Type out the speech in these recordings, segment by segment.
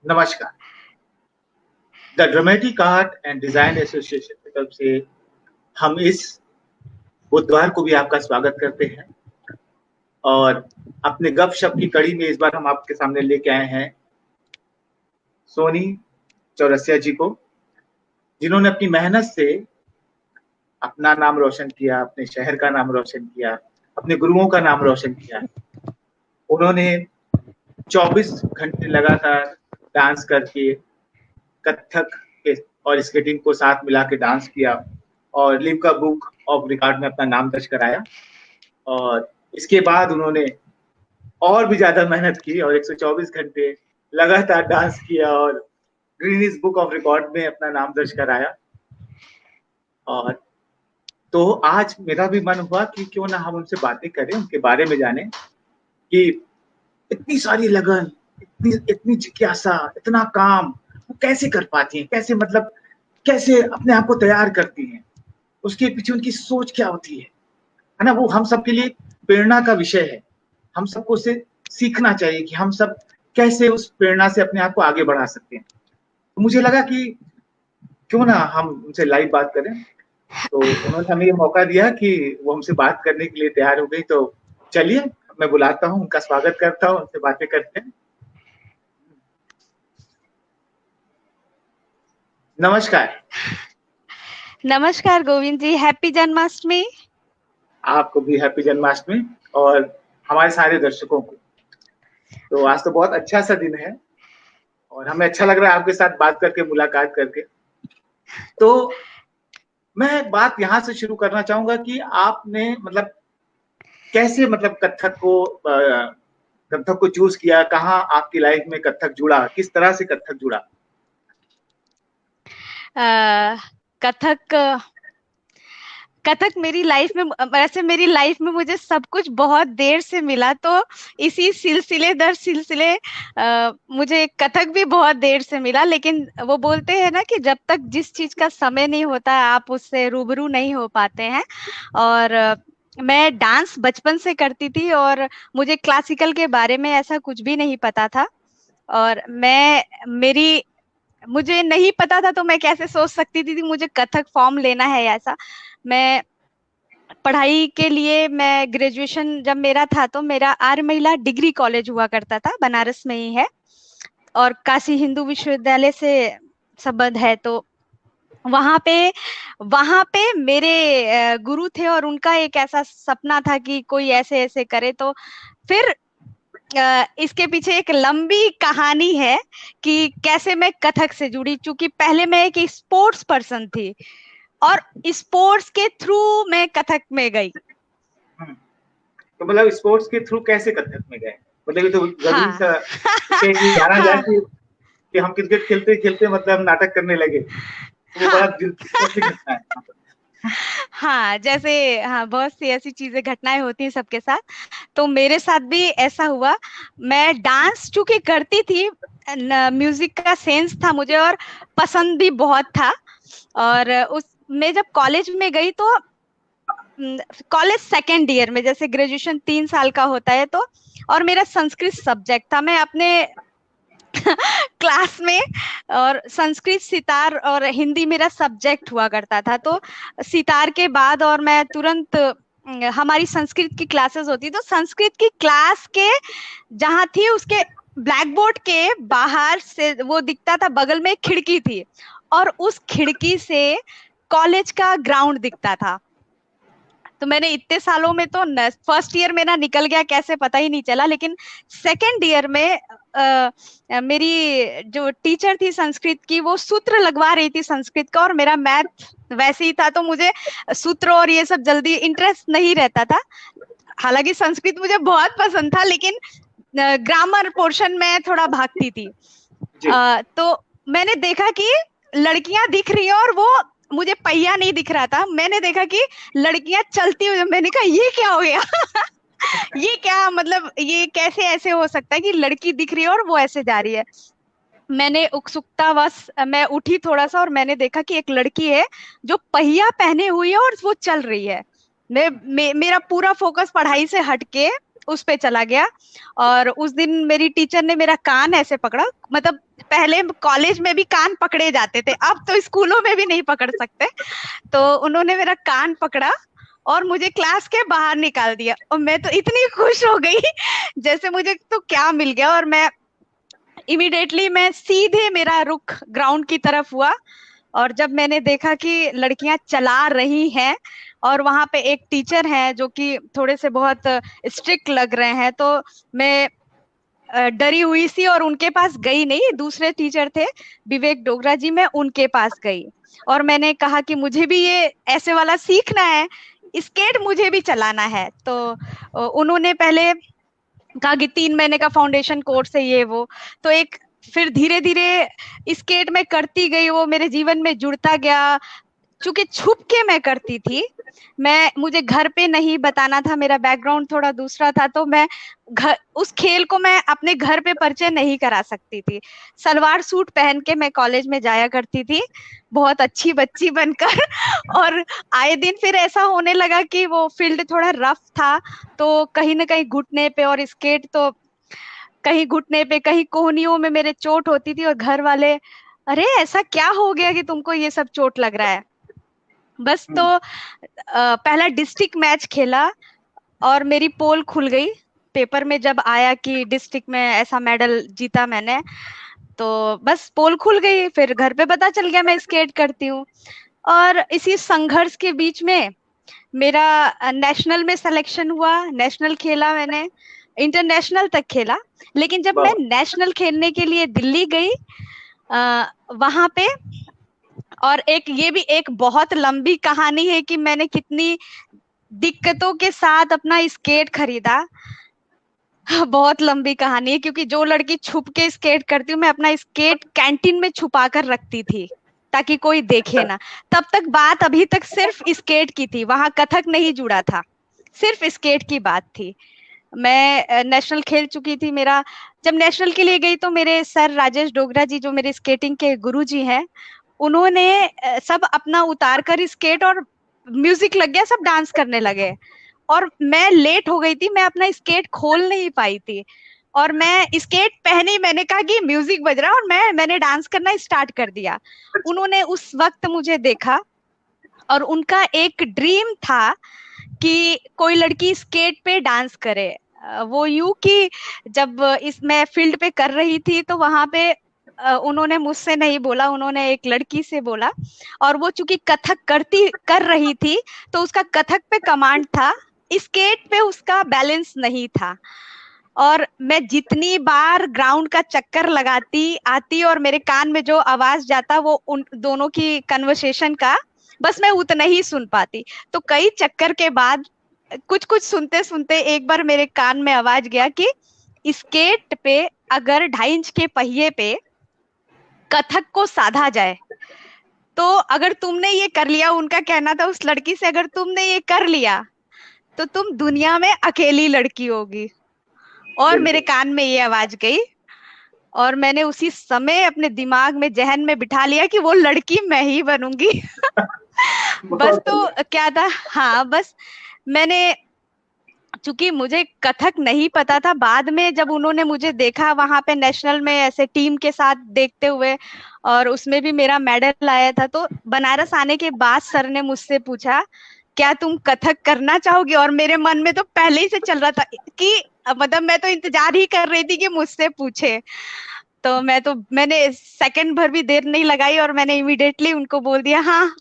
नमस्कार। The dramatic art and design association की तरफ से हम इस बुधवार को भी आपका स्वागत करते हैं और अपने गपशप की कड़ी में इस बार हम आपके सामने लेके आए हैं सोनी चौरसिया जी को, जिन्होंने अपनी मेहनत से अपना नाम रोशन किया, अपने शहर का नाम रोशन किया, अपने गुरुओं का नाम रोशन किया। उन्होंने 24 घंटे लगातार डांस करके कथक और स्केटिंग को साथ मिला के डांस किया और लिम्का बुक ऑफ रिकॉर्ड में अपना नाम दर्ज कराया। और इसके बाद उन्होंने और भी ज्यादा मेहनत की और 124 घंटे लगातार डांस किया और गिनीज बुक ऑफ रिकॉर्ड में अपना नाम दर्ज कराया। और तो आज मेरा भी मन हुआ कि क्यों ना हम उनसे बातें करें, उनके बारे में जानें कि इतनी सारी लगन, इतनी जिज्ञासा, इतना काम वो कैसे कर पाती हैं, कैसे अपने आप को तैयार करती हैं, उसके पीछे उनकी सोच क्या होती है ना। वो हम सबके लिए प्रेरणा का विषय है। हम सबको उससे सीखना चाहिए कि हम सब कैसे उस प्रेरणा से अपने आप को आगे बढ़ा सकते हैं। तो मुझे लगा कि क्यों ना हम उनसे लाइव बात करें। तो उन्होंने हमें ये मौका दिया कि वो हमसे बात करने के लिए तैयार हो गई। तो चलिए, मैं बुलाता हूँ, उनका स्वागत करता हूँ, उनसे बातें करते हैं। नमस्कार। नमस्कार गोविंद जी, हैप्पी जन्माष्टमी। आपको भी हैप्पी जन्माष्टमी और हमारे सारे दर्शकों को। तो आज तो बहुत अच्छा सा दिन है और हमें अच्छा लग रहा है आपके साथ बात करके, मुलाकात करके। तो मैं बात यहाँ से शुरू करना चाहूंगा कि आपने कैसे कथक को चूज किया, कहाँ आपकी लाइफ में कथक जुड़ा, किस तरह से कथक जुड़ा? कथक कथक मेरी लाइफ में, वैसे मेरी लाइफ में मुझे सब कुछ बहुत देर से मिला, तो इसी सिलसिले दर सिलसिले मुझे कथक भी बहुत देर से मिला। लेकिन वो बोलते हैं ना कि जब तक जिस चीज का समय नहीं होता आप उससे रूबरू नहीं हो पाते हैं। और मैं डांस बचपन से करती थी और मुझे क्लासिकल के बारे में ऐसा कुछ भी नहीं पता था। और मुझे नहीं पता था, तो मैं कैसे सोच सकती थी मुझे कथक फॉर्म लेना है ऐसा। मैं पढ़ाई के लिए, मैं ग्रेजुएशन जब मेरा था तो मेरा आर्य महिला डिग्री कॉलेज हुआ करता था, बनारस में ही है और काशी हिंदू विश्वविद्यालय से संबद्ध है। तो वहां पे मेरे गुरु थे और उनका एक ऐसा सपना था कि कोई ऐसे ऐसे करे। तो फिर इसके पीछे एक लंबी कहानी है कि कैसे मैं कथक से जुड़ी। चूंकि पहले मैं एक स्पोर्ट्स पर्सन थी और स्पोर्ट्स के थ्रू मैं कथक में गई। तो स्पोर्ट्स के थ्रू कैसे कथक में गए? ये तो जरूरी सा हाँ। जाना जाए हाँ। कि हम क्रिकेट खेलते खेलते नाटक करने लगे। वो बड़ा दिलचस्प घटना है। हाँ, जैसे हाँ, बहुत सी ऐसी चीजें, घटनाएं होती हैं सबके साथ। तो मेरे साथ भी ऐसा हुआ। मैं डांस चूंकि करती थी, म्यूजिक का सेंस था मुझे और पसंद भी बहुत था। और उस मैं जब कॉलेज में गई तो कॉलेज सेकेंड ईयर में, जैसे ग्रेजुएशन 3 साल का होता है, तो और मेरा संस्कृत सब्जेक्ट था। मैं अपने क्लास में, और संस्कृत, सितार और हिंदी मेरा सब्जेक्ट हुआ करता था। तो सितार के बाद और मैं तुरंत, हमारी संस्कृत की क्लासेस होती, तो संस्कृत की क्लास के जहां थी उसके ब्लैक बोर्ड के बाहर से वो दिखता था, बगल में एक खिड़की थी और उस खिड़की से कॉलेज का ग्राउंड दिखता था। तो मैंने इतने सालों में तो फर्स्ट ईयर मेरा निकल गया कैसे पता ही नहीं चला। लेकिन सेकेंड ईयर में मेरी जो टीचर थी संस्कृत की, वो सूत्र लगवा रही थी संस्कृत का और मेरा मैथ वैसे ही था, तो मुझे सूत्र और ये सब जल्दी इंटरेस्ट नहीं रहता था। हालांकि संस्कृत मुझे बहुत पसंद था, लेकिन ग्रामर पोर्शन में थोड़ा भागती थी। तो मैंने देखा कि लड़कियां दिख रही हैं और वो मुझे पहिया नहीं दिख रहा था। मैंने देखा कि लड़कियां चलती हुई, मैंने कहा ये क्या हो गया? ये क्या, मतलब ये कैसे ऐसे हो सकता है कि लड़की दिख रही है और वो ऐसे जा रही है? मैंने उत्सुकतावश मैं उठी थोड़ा सा और मैंने देखा कि एक लड़की है जो पहिया पहने हुई है और वो चल रही है। मेरा पूरा फोकस पढ़ाई से हटके उस पे चला गया। और उस दिन मेरी टीचर ने मेरा कान ऐसे पकड़ा, मतलब पहले कॉलेज में भी कान पकड़े जाते थे, अब तो स्कूलों में भी नहीं पकड़ सकते। तो उन्होंने मेरा कान पकड़ा और मुझे क्लास के बाहर निकाल दिया, और मैं तो इतनी खुश हो गई जैसे मुझे तो क्या मिल गया। और मैं इमिडिएटली मैं सीधे मेरा रुख ग्राउंड की तरफ हुआ, और जब मैंने देखा कि लड़कियां चला रही हैं और वहां पे एक टीचर हैं जो कि थोड़े से बहुत स्ट्रिक्ट लग रहे हैं, तो मैं डरी हुई सी और उनके पास गई नहीं। दूसरे टीचर थे विवेक डोगरा जी, मैं उनके पास गई और मैंने कहा कि मुझे भी ये ऐसे वाला सीखना है, स्केट मुझे भी चलाना है। तो उन्होंने पहले कहा कि 3 महीने का फाउंडेशन कोर्स है ये वो। तो एक फिर धीरे धीरे स्केट में करती गई, वो मेरे जीवन में जुड़ता गया। चूंकि छुप के मैं करती थी, मुझे घर पे नहीं बताना था, मेरा बैकग्राउंड थोड़ा दूसरा था, तो मैं उस खेल को मैं अपने घर पे परिचय नहीं करा सकती थी। सलवार सूट पहन के मैं कॉलेज में जाया करती थी, बहुत अच्छी बच्ची बनकर और आए दिन फिर ऐसा होने लगा कि वो फील्ड थोड़ा रफ था, तो कहीं ना कहीं घुटने पे, और स्केट तो कहीं घुटने पे कहीं कोहनियों में मेरे चोट होती थी, और घर वाले, अरे ऐसा क्या हो गया कि तुमको ये सब चोट लग रहा है। बस तो पहला डिस्ट्रिक्ट मैच खेला और मेरी पोल खुल गई। पेपर में जब आया कि डिस्ट्रिक्ट में ऐसा मेडल जीता मैंने, तो बस पोल खुल गई। फिर घर पे पता चल गया मैं स्केट करती हूँ। और इसी संघर्ष के बीच में मेरा नेशनल में सिलेक्शन हुआ, नेशनल खेला मैंने, इंटरनेशनल तक खेला। लेकिन जब मैं नेशनल खेलने के लिए दिल्ली गई, वहां पे, और ये भी एक बहुत लंबी कहानी है कि मैंने कितनी दिक्कतों के साथ अपना स्केट खरीदा। बहुत लंबी कहानी है, क्योंकि जो लड़की छुप के स्केट करती हूँ, मैं अपना स्केट कैंटीन में छुपा कर रखती थी ताकि कोई देखे ना। तब तक बात अभी तक सिर्फ स्केट की थी, वहां कथक नहीं जुड़ा था, सिर्फ स्केट की बात थी। मैं नेशनल खेल चुकी थी। मेरा जब नेशनल के लिए गई तो मेरे सर राजेश डोगरा जी, जो मेरे स्केटिंग के गुरु जी हैं, उन्होंने सब अपना उतार कर स्केट, और म्यूजिक लग गया, सब डांस करने लगे। और मैं लेट हो गई थी, मैं अपना स्केट खोल नहीं पाई थी, और मैं स्केट पहनी, मैंने कहा कि म्यूजिक बज रहा है, और मैंने डांस करना स्टार्ट कर दिया। उन्होंने उस वक्त मुझे देखा, और उनका एक ड्रीम था कि कोई लड़की स्केट पे डांस करे। वो यूं कि जब मैं फील्ड पे कर रही थी, तो वहां पे उन्होंने मुझसे नहीं बोला, उन्होंने एक लड़की से बोला, और वो चूंकि कथक कर रही थी, तो उसका कथक पे कमांड था, स्केट पे उसका बैलेंस नहीं था। और मैं जितनी बार ग्राउंड का चक्कर लगाती आती और मेरे कान में जो आवाज जाता, वो उन दोनों की कन्वर्सेशन का, बस मैं उतना ही सुन पाती। तो कई चक्कर के बाद कुछ कुछ सुनते सुनते एक बार मेरे कान में आवाज गया कि स्केट पे अगर 2.5 इंच के पहिए पे कथक को साधा जाए, तो अगर तुमने ये कर लिया, उनका कहना था उस लड़की से, अगर तुमने ये कर लिया तो तुम दुनिया में अकेली लड़की होगी। और मेरे कान में ये आवाज गई, और मैंने उसी समय अपने दिमाग में, जहन में बिठा लिया कि वो लड़की मैं ही बनूंगी। बस तो क्या था, हाँ बस मैंने, चूंकि मुझे कथक नहीं पता था, बाद में जब उन्होंने मुझे देखा वहां पे नेशनल में ऐसे टीम के साथ देखते हुए, और उसमें भी मेरा मेडल आया था, तो बनारस आने के बाद सर ने मुझसे पूछा, क्या तुम कथक करना चाहोगी? और मेरे मन में तो पहले ही से चल रहा था कि मतलब मैं तो इंतजार ही कर रही थी कि मुझसे पूछे। तो मैंने सेकंड भर भी देर नहीं लगाई, और मैंने इमीडिएटली उनको बोल दिया, हाँ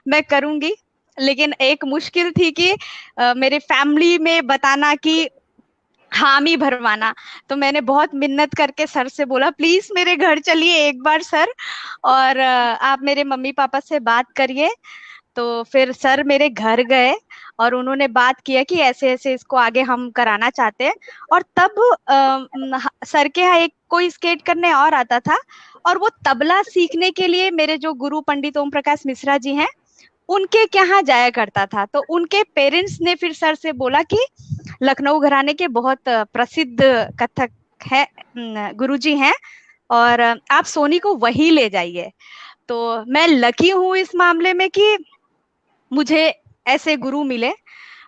मैं करूंगी। लेकिन एक मुश्किल थी कि मेरे फैमिली में बताना, कि हामी भरवाना। तो मैंने बहुत मिन्नत करके सर से बोला, प्लीज मेरे घर चलिए एक बार सर, और आप मेरे मम्मी पापा से बात करिए। तो फिर सर मेरे घर गए और उन्होंने बात किया कि ऐसे ऐसे इसको आगे हम कराना चाहते हैं। और तब सर के यहाँ एक कोई स्केट करने और आता था, और वो तबला सीखने के लिए मेरे जो गुरु पंडित ओम प्रकाश मिश्रा जी हैं, उनके यहाँ जाया करता था। तो उनके पेरेंट्स ने फिर सर से बोला कि लखनऊ घराने के बहुत प्रसिद्ध कथक है गुरुजी हैं, और आप सोनी को वही ले जाइए। तो मैं लकी हूँ इस मामले में कि मुझे ऐसे गुरु मिले,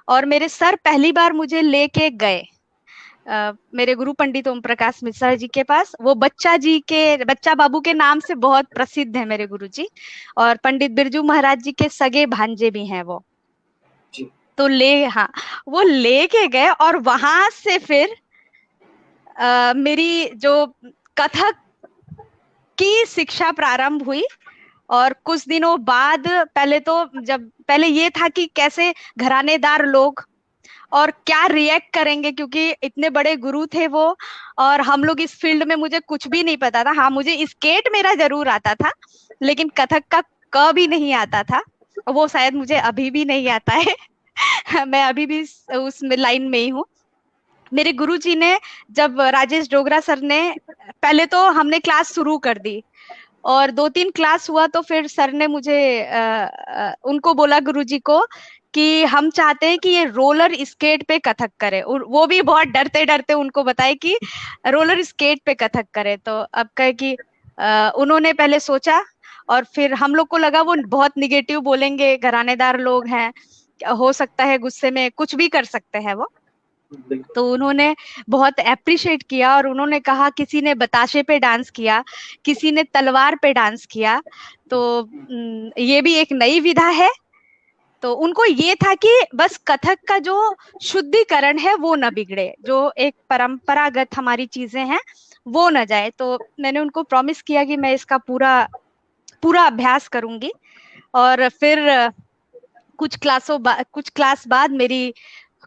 और मेरे सर पहली बार मुझे लेके गए। मेरे गुरु पंडित ओम प्रकाश मिश्रा जी के पास। वो बच्चा बाबू के नाम से बहुत प्रसिद्ध है मेरे गुरु जी। और पंडित बिरजू महाराज जी के सगे भांजे भी हैं वो। जी। तो हाँ, वो लेके गए और वहां से फिर मेरी जो कथक की शिक्षा प्रारंभ हुई। और कुछ दिनों बाद, पहले ये था कि कैसे घरानेदार लोग और क्या रिएक्ट करेंगे, क्योंकि इतने बड़े गुरु थे वो। और हम लोग इस फील्ड में, मुझे कुछ भी नहीं पता था। हाँ, मुझे स्केट मेरा जरूर आता था, लेकिन कथक का क भी नहीं आता था। वो शायद मुझे अभी भी नहीं आता है। मैं अभी भी उस लाइन में ही हूँ। मेरे गुरुजी ने, जब राजेश डोगरा सर ने, पहले तो हमने क्लास शुरू कर दी और 2-3 क्लास हुआ तो फिर सर ने मुझे उनको बोला, गुरुजी को, कि हम चाहते हैं कि ये रोलर स्केट पे कथक करे। और वो भी बहुत डरते डरते उनको बताए कि रोलर स्केट पे कथक करे। तो अब कहे कि उन्होंने पहले सोचा और फिर हम लोग को लगा वो बहुत निगेटिव बोलेंगे, घरानेदार लोग हैं, हो सकता है गुस्से में कुछ भी कर सकते हैं वो। तो उन्होंने बहुत अप्रिशिएट किया और उन्होंने कहा, किसी ने बताशे पे डांस किया, किसी ने तलवार पे डांस किया, तो ये भी एक नई विधा है। तो उनको ये था कि बस कथक का जो शुद्धिकरण है वो न बिगड़े, जो एक परंपरागत हमारी चीजें हैं वो न जाए। तो मैंने उनको प्रॉमिस किया कि मैं इसका पूरा पूरा अभ्यास करूंगी। और फिर कुछ क्लास बाद मेरी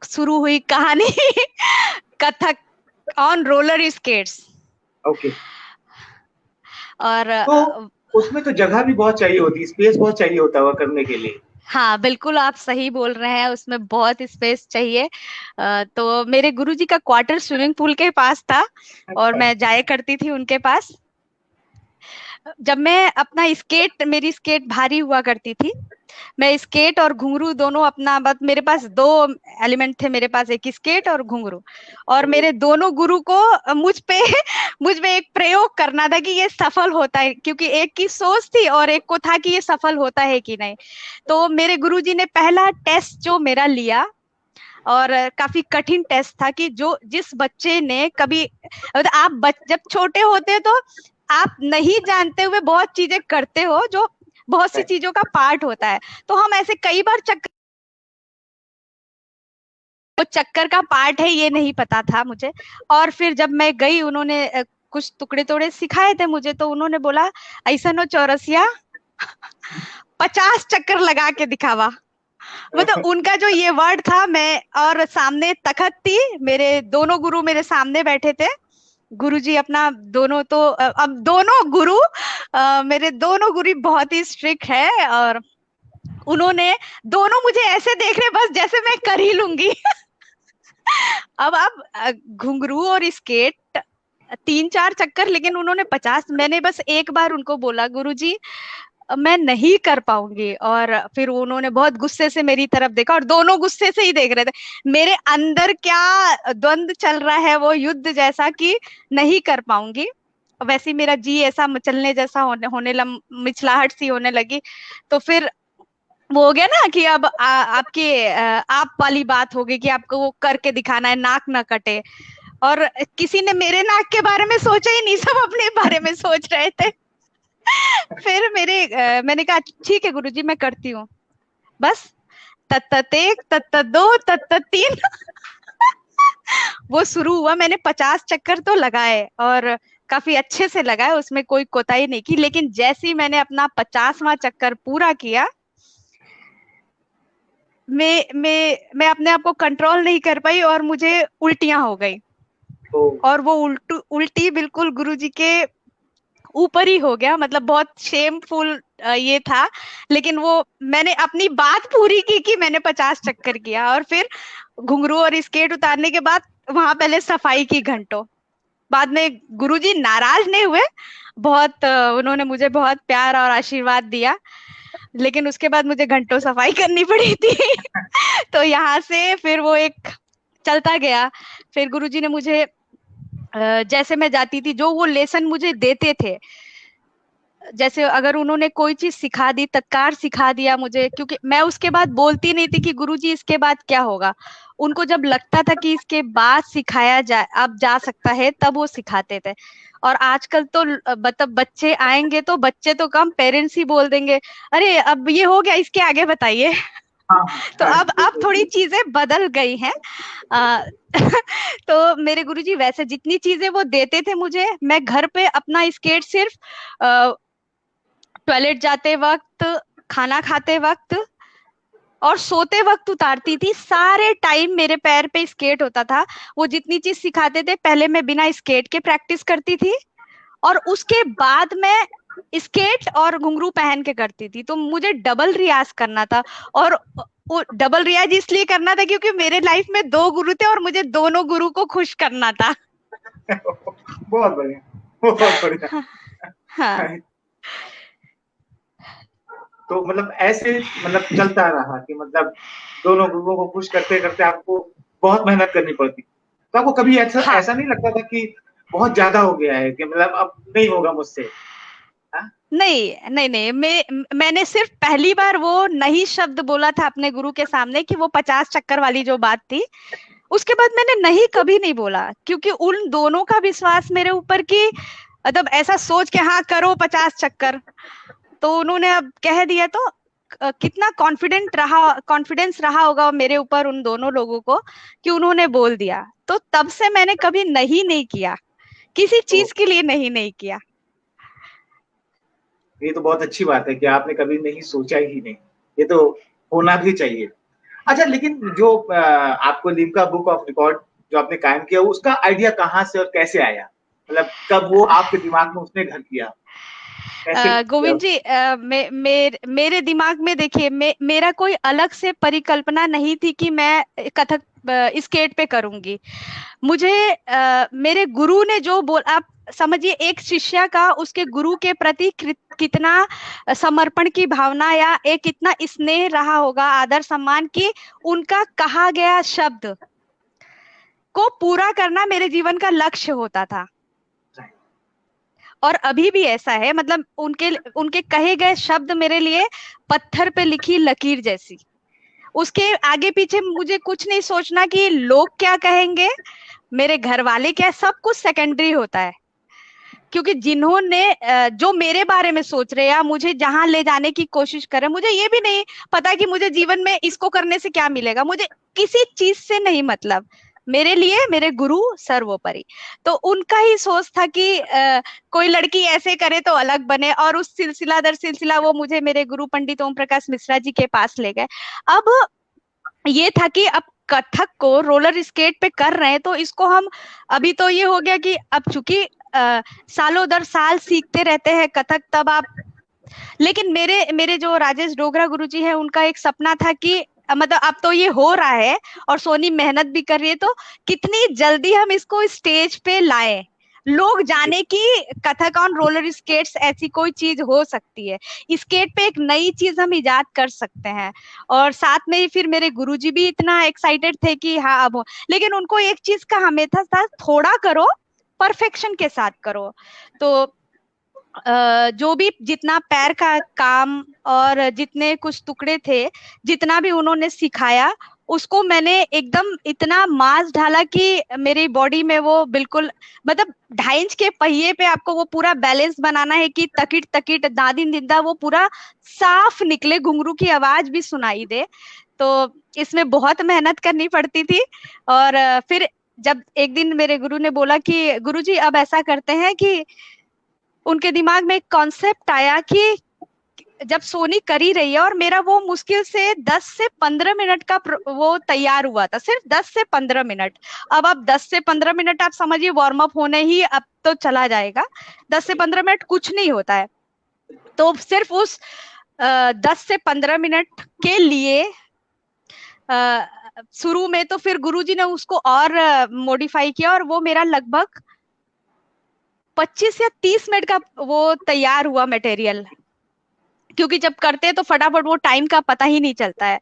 शुरू हुई कहानी Kathak on roller skates. Okay. और तो उसमें तो जगह भी बहुत चाहिए होती, स्पेस बहुत चाहिए होता है करने के लिए। हाँ, बिल्कुल आप सही बोल रहे हैं, उसमें बहुत स्पेस चाहिए। तो मेरे गुरुजी का क्वार्टर स्विमिंग पूल के पास था और मैं जाया करती थी उनके पास। जब मैं अपना मेरी स्केट भारी हुआ करती थी, मैं स्केट और घुंघरू दोनों अपना, बस मेरे पास 2 एलिमेंट थे मेरे पास, एक स्केट और घुंघरू। और मेरे दोनों गुरु को मुझ पे एक प्रयोग करना था कि ये सफल होता है, क्योंकि एक की सोच थी और एक को था कि ये सफल होता है कि नहीं। तो मेरे गुरुजी ने पहला टेस्ट जो मेरा लिया, और काफी कठिन टेस्ट था, कि जिस बच्चे ने कभी, जब छोटे होते हैं तो आप नहीं जानते हुए बहुत चीजें करते हो, जो बहुत सी चीजों का पार्ट होता है। तो हम ऐसे कई बार वो चक्कर का पार्ट है ये नहीं पता था मुझे। और फिर जब मैं गई, उन्होंने कुछ टुकड़े तोड़े सिखाए थे मुझे, तो उन्होंने बोला, ऐसा नो चौरसिया 50 चक्कर लगा के दिखावा। मतलब उनका जो ये वर्ड था, मैं और सामने तखत थी, मेरे दोनों गुरु मेरे सामने बैठे थे। गुरुजी अपना दोनों तो अब दोनों गुरु मेरे दोनों गुरु बहुत ही स्ट्रिक्ट है, और उन्होंने दोनों मुझे ऐसे देख रहे बस जैसे मैं कर ही लूंगी। अब आप घुंघरू और स्केट 3-4 चक्कर, लेकिन उन्होंने 50। मैंने बस एक बार उनको बोला, गुरुजी मैं नहीं कर पाऊंगी। और फिर उन्होंने बहुत गुस्से से मेरी तरफ देखा, और दोनों गुस्से से ही देख रहे थे। मेरे अंदर क्या द्वंद चल रहा है, वो युद्ध जैसा, कि नहीं कर पाऊंगी। वैसे मेरा जी ऐसा मचलने जैसा होने मिचलाहट सी होने लगी। तो फिर वो हो गया ना कि अब आप वाली बात हो गई कि आपको वो करके दिखाना है, नाक ना कटे। और किसी ने मेरे नाक के बारे में सोचा ही नहीं, सब अपने बारे में सोच रहे थे। फिर मैंने कहा, ठीक है गुरुजी मैं करती हूँ। बस तत्त एक, तत्त दो, तत्त तीन वो शुरू हुआ। मैंने 50 चक्कर तो लगाए और काफी अच्छे से लगाए, उसमें कोई कोताही नहीं की। लेकिन जैसे ही मैंने अपना 50वां चक्कर पूरा किया, मैं अपने आप को कंट्रोल नहीं कर पाई और मुझे उल्टियां हो गई। और वो उल्टी बिल्कुल गुरुजी के ऊपर ही हो गया। मतलब बहुत शेमफुल ये था, लेकिन वो मैंने अपनी बात पूरी की कि मैंने 50 चक्कर किया। और फिर घुंघरू और स्केट उतारने के बाद वहां पहले सफाई की घंटों। बाद में गुरुजी नाराज नहीं हुए, बहुत उन्होंने मुझे बहुत प्यार और आशीर्वाद दिया, लेकिन उसके बाद मुझे घंटों सफाई करनी पड़ी थी। तो यहाँ से फिर वो एक चलता गया। फिर गुरुजी ने मुझे जैसे मैं जाती थी, जो वो लेसन मुझे देते थे, जैसे अगर उन्होंने कोई चीज सिखा दी, तत्कार सिखा दिया मुझे, क्योंकि मैं उसके बाद बोलती नहीं थी कि गुरुजी इसके बाद क्या होगा। उनको जब लगता था कि इसके बाद सिखाया जाए, अब जा सकता है, तब वो सिखाते थे। और आजकल तो मतलब बच्चे आएंगे तो बच्चे तो कम, पेरेंट्स ही बोल देंगे अरे अब ये हो गया, इसके आगे बताइए। हाँ तो हाँ, अब थोड़ी चीजें बदल गई हैं। आ, तो मेरे गुरुजी वैसे जितनी चीजें वो देते थे मुझे, मैं घर पे अपना स्केट सिर्फ टॉयलेट जाते वक्त, खाना खाते वक्त और सोते वक्त उतारती थी। सारे टाइम मेरे पैर पे स्केट होता था। वो जितनी चीज सिखाते थे पहले मैं बिना स्केट के प्रैक्टिस करती थी, और उसके बाद मैं स्केट और घुंघरू पहन के करती थी। तो मुझे डबल रियाज करना था। और वो डबल रियाज इसलिए करना था क्योंकि मेरे लाइफ में दो गुरु थे और मुझे दोनों गुरु को खुश करना था। बहुत बढ़िया, बहुत बढ़िया। हाँ। तो मतलब ऐसे मतलब चलता रहा कि मतलब दोनों गुरुओं को खुश करते करते आपको बहुत मेहनत करनी पड़ती। तो आपको कभी ऐसा हाँ, ऐसा नहीं लगता था कि बहुत ज्यादा हो गया है, कि मतलब अब नहीं होगा मुझसे? हाँ? नहीं नहीं नहीं, मैंने सिर्फ पहली बार वो नहीं शब्द बोला था अपने गुरु के सामने कि वो 50 चक्कर वाली जो बात थी। उसके बाद मैंने नहीं कभी नहीं बोला, क्योंकि उन दोनों का विश्वास मेरे ऊपर कि मतलब ऐसा सोच के हाँ करो 50 चक्कर। तो उन्होंने अब कह दिया तो कितना कॉन्फिडेंस रहा होगा मेरे ऊपर उन दोनों लोगों को कि उन्होंने बोल दिया। तो तब से मैंने कभी नहीं किया, किसी तो चीज के लिए नहीं किया। ये तो बहुत अच्छी बात है कि आपने कभी नहीं सोचा ही नहीं। ये तो होना भी चाहिए। अच्छा, लेकिन जो आपको लिम्का बुक ऑफ रिकॉर्ड जो आपने कायम किया, उसका आइडिया कहाँ से और कैसे आया? मतलब कब वो आपके दिमाग में उसने घर किया, कैसे किया? गोविंद जी, मेरे दिमाग में देखिए, मेरा कोई अलग से परिकल्पना नहीं थी कि मैं कथक स्केट पे करूंगी। मुझे मेरे गुरु ने जो बोल, आप समझिए एक शिष्य का उसके गुरु के प्रति कितना समर्पण की भावना या एक कितना स्नेह रहा होगा, आदर सम्मान की, उनका कहा गया शब्द को पूरा करना मेरे जीवन का लक्ष्य होता था। और अभी भी ऐसा है, मतलब उनके उनके कहे गए शब्द मेरे लिए पत्थर पे लिखी लकीर जैसी। उसके आगे पीछे मुझे कुछ नहीं सोचना कि लोग क्या कहेंगे, मेरे घर वाले क्या, सब कुछ सेकेंडरी होता है। क्योंकि जिन्होंने जो मेरे बारे में सोच रहे या मुझे जहां ले जाने की कोशिश कर रहे, मुझे ये भी नहीं पता कि मुझे जीवन में इसको करने से क्या मिलेगा। मुझे किसी चीज से नहीं मतलब, मेरे लिए मेरे गुरु सर्वोपरि। तो उनका ही सोच था कि कोई लड़की ऐसे करे तो अलग बने, और उस सिलसिला दर सिलसिला वो मुझे मेरे गुरु पंडित ओम प्रकाश मिश्रा जी के पास ले गए। अब ये था कि अब कथक को रोलर स्केट पे कर रहे हैं तो इसको हम, अभी तो ये हो गया कि अब चूंकि सालों दर साल सीखते रहते हैं कथक, तब आप, लेकिन मेरे मेरे जो राजेश डोगरा गुरुजी है, उनका एक सपना था कि मतलब अब तो ये हो रहा है और सोनी मेहनत भी कर रही है, तो कितनी जल्दी हम इसको स्टेज पे लाएं, लोग जाने कि कथक ऑन रोलर स्केट्स ऐसी कोई चीज हो सकती है, स्केट पे एक नई चीज हम इजाद कर सकते हैं। और साथ में ही फिर मेरे गुरुजी भी इतना एक्साइटेड थे कि हाँ अब लेकिन उनको एक चीज का हमेशा था, थोड़ा करो, परफेक्शन के साथ करो। तो जो भी जितना पैर का काम और जितने कुछ टुकड़े थे, जितना भी उन्होंने सिखाया, उसको मैंने एकदम इतना मास ढाला कि मेरी बॉडी में वो बिल्कुल, मतलब 2.5 इंच के पहिए पे आपको वो पूरा बैलेंस बनाना है कि तकिट तकिट दादिन दिंदा वो पूरा साफ निकले, घुंघरू की आवाज भी सुनाई दे। तो इसमें बहुत मेहनत करनी पड़ती थी। और फिर जब एक दिन मेरे गुरु ने बोला कि गुरुजी अब ऐसा करते हैं कि, उनके दिमाग में एक कॉन्सेप्ट आया कि जब सोनी कर ही रही है और मेरा वो मुश्किल से 10 से 15 मिनट का वो तैयार हुआ था, सिर्फ 10 से 15 मिनट। अब आप 10 से 15 मिनट आप समझिए वार्म अप होने ही अब तो चला जाएगा, 10 से 15 मिनट कुछ नहीं होता है। तो सिर्फ उस 10 से 15 मिनट के लिए शुरू में तो फिर गुरुजी ने उसको और मॉडिफाई किया और वो मेरा लगभग 25 या 30 मिनट का वो तैयार हुआ मटेरियल। क्योंकि जब करते हैं तो फटाफट वो टाइम का पता ही नहीं चलता है।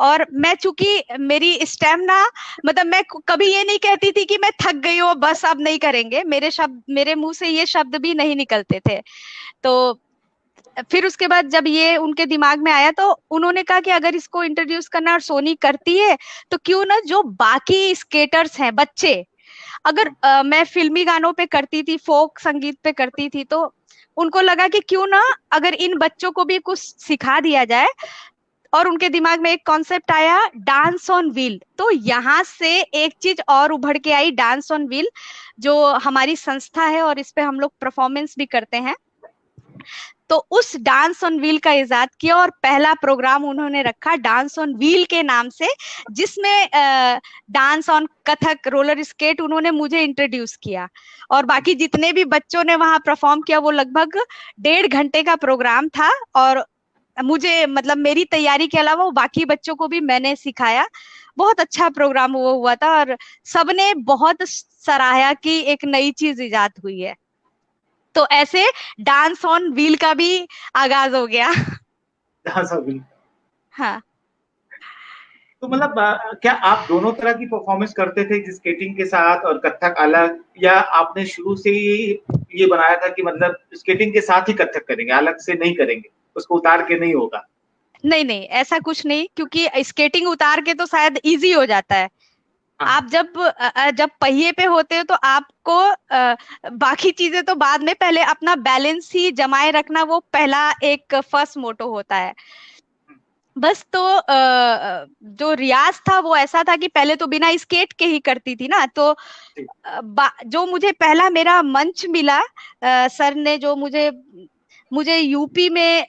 और मैं चूंकि मेरी स्टेमिना, मतलब मैं कभी ये नहीं कहती थी कि मैं थक गई हूँ बस अब नहीं करेंगे, मेरे मुंह से ये शब्द भी नहीं निकलते थे। तो फिर उसके बाद जब ये उनके दिमाग में आया तो उन्होंने कहा कि अगर इसको इंट्रोड्यूस करना और सोनी करती है तो क्यों ना जो बाकी स्केटर्स हैं बच्चे, अगर मैं फिल्मी गानों पे करती थी, फोक संगीत पे करती थी, तो उनको लगा कि क्यों ना अगर इन बच्चों को भी कुछ सिखा दिया जाए। और उनके दिमाग में एक कॉन्सेप्ट आया, डांस ऑन व्हील। तो यहाँ से एक चीज और उभर के आई, डांस ऑन व्हील, जो हमारी संस्था है और इस पे हम लोग परफॉर्मेंस भी करते हैं। तो उस डांस ऑन व्हील का इजाद किया और पहला प्रोग्राम उन्होंने रखा डांस ऑन व्हील के नाम से, जिसमें dance on Kathak, roller skate उन्होंने मुझे इंट्रोड्यूस किया। और बाकी जितने भी बच्चों ने वहां परफॉर्म किया वो लगभग 1.5 घंटे का प्रोग्राम था। और मुझे मतलब मेरी तैयारी के अलावा वो बाकी बच्चों को भी मैंने सिखाया। बहुत अच्छा प्रोग्राम वो हुआ था और सबने बहुत सराहा कि एक नई चीज इजाद हुई है। तो ऐसे डांस ऑन व्हील का भी आगाज हो गया। Dance on wheel. हाँ। तो मतलब क्या आप दोनों तरह की परफॉर्मेंस करते थे, स्केटिंग के साथ और कथक अलग, या आपने शुरू से ही ये बनाया था कि मतलब स्केटिंग के साथ ही कथक करेंगे, अलग से नहीं करेंगे, उसको उतार के नहीं होगा? नहीं नहीं, ऐसा कुछ नहीं, क्योंकि स्केटिंग उतार के तो शायद इजी हो जाता है। आप जब पहिए पे होते हो तो आपको बाकी चीजें तो बाद में, पहले अपना बैलेंस ही जमाए रखना वो पहला एक फर्स्ट मोटो होता है बस। तो जो रियाज था वो ऐसा था कि पहले तो बिना स्केट के ही करती थी ना। तो जो मुझे पहला मेरा मंच मिला, सर ने जो मुझे मुझे यूपी में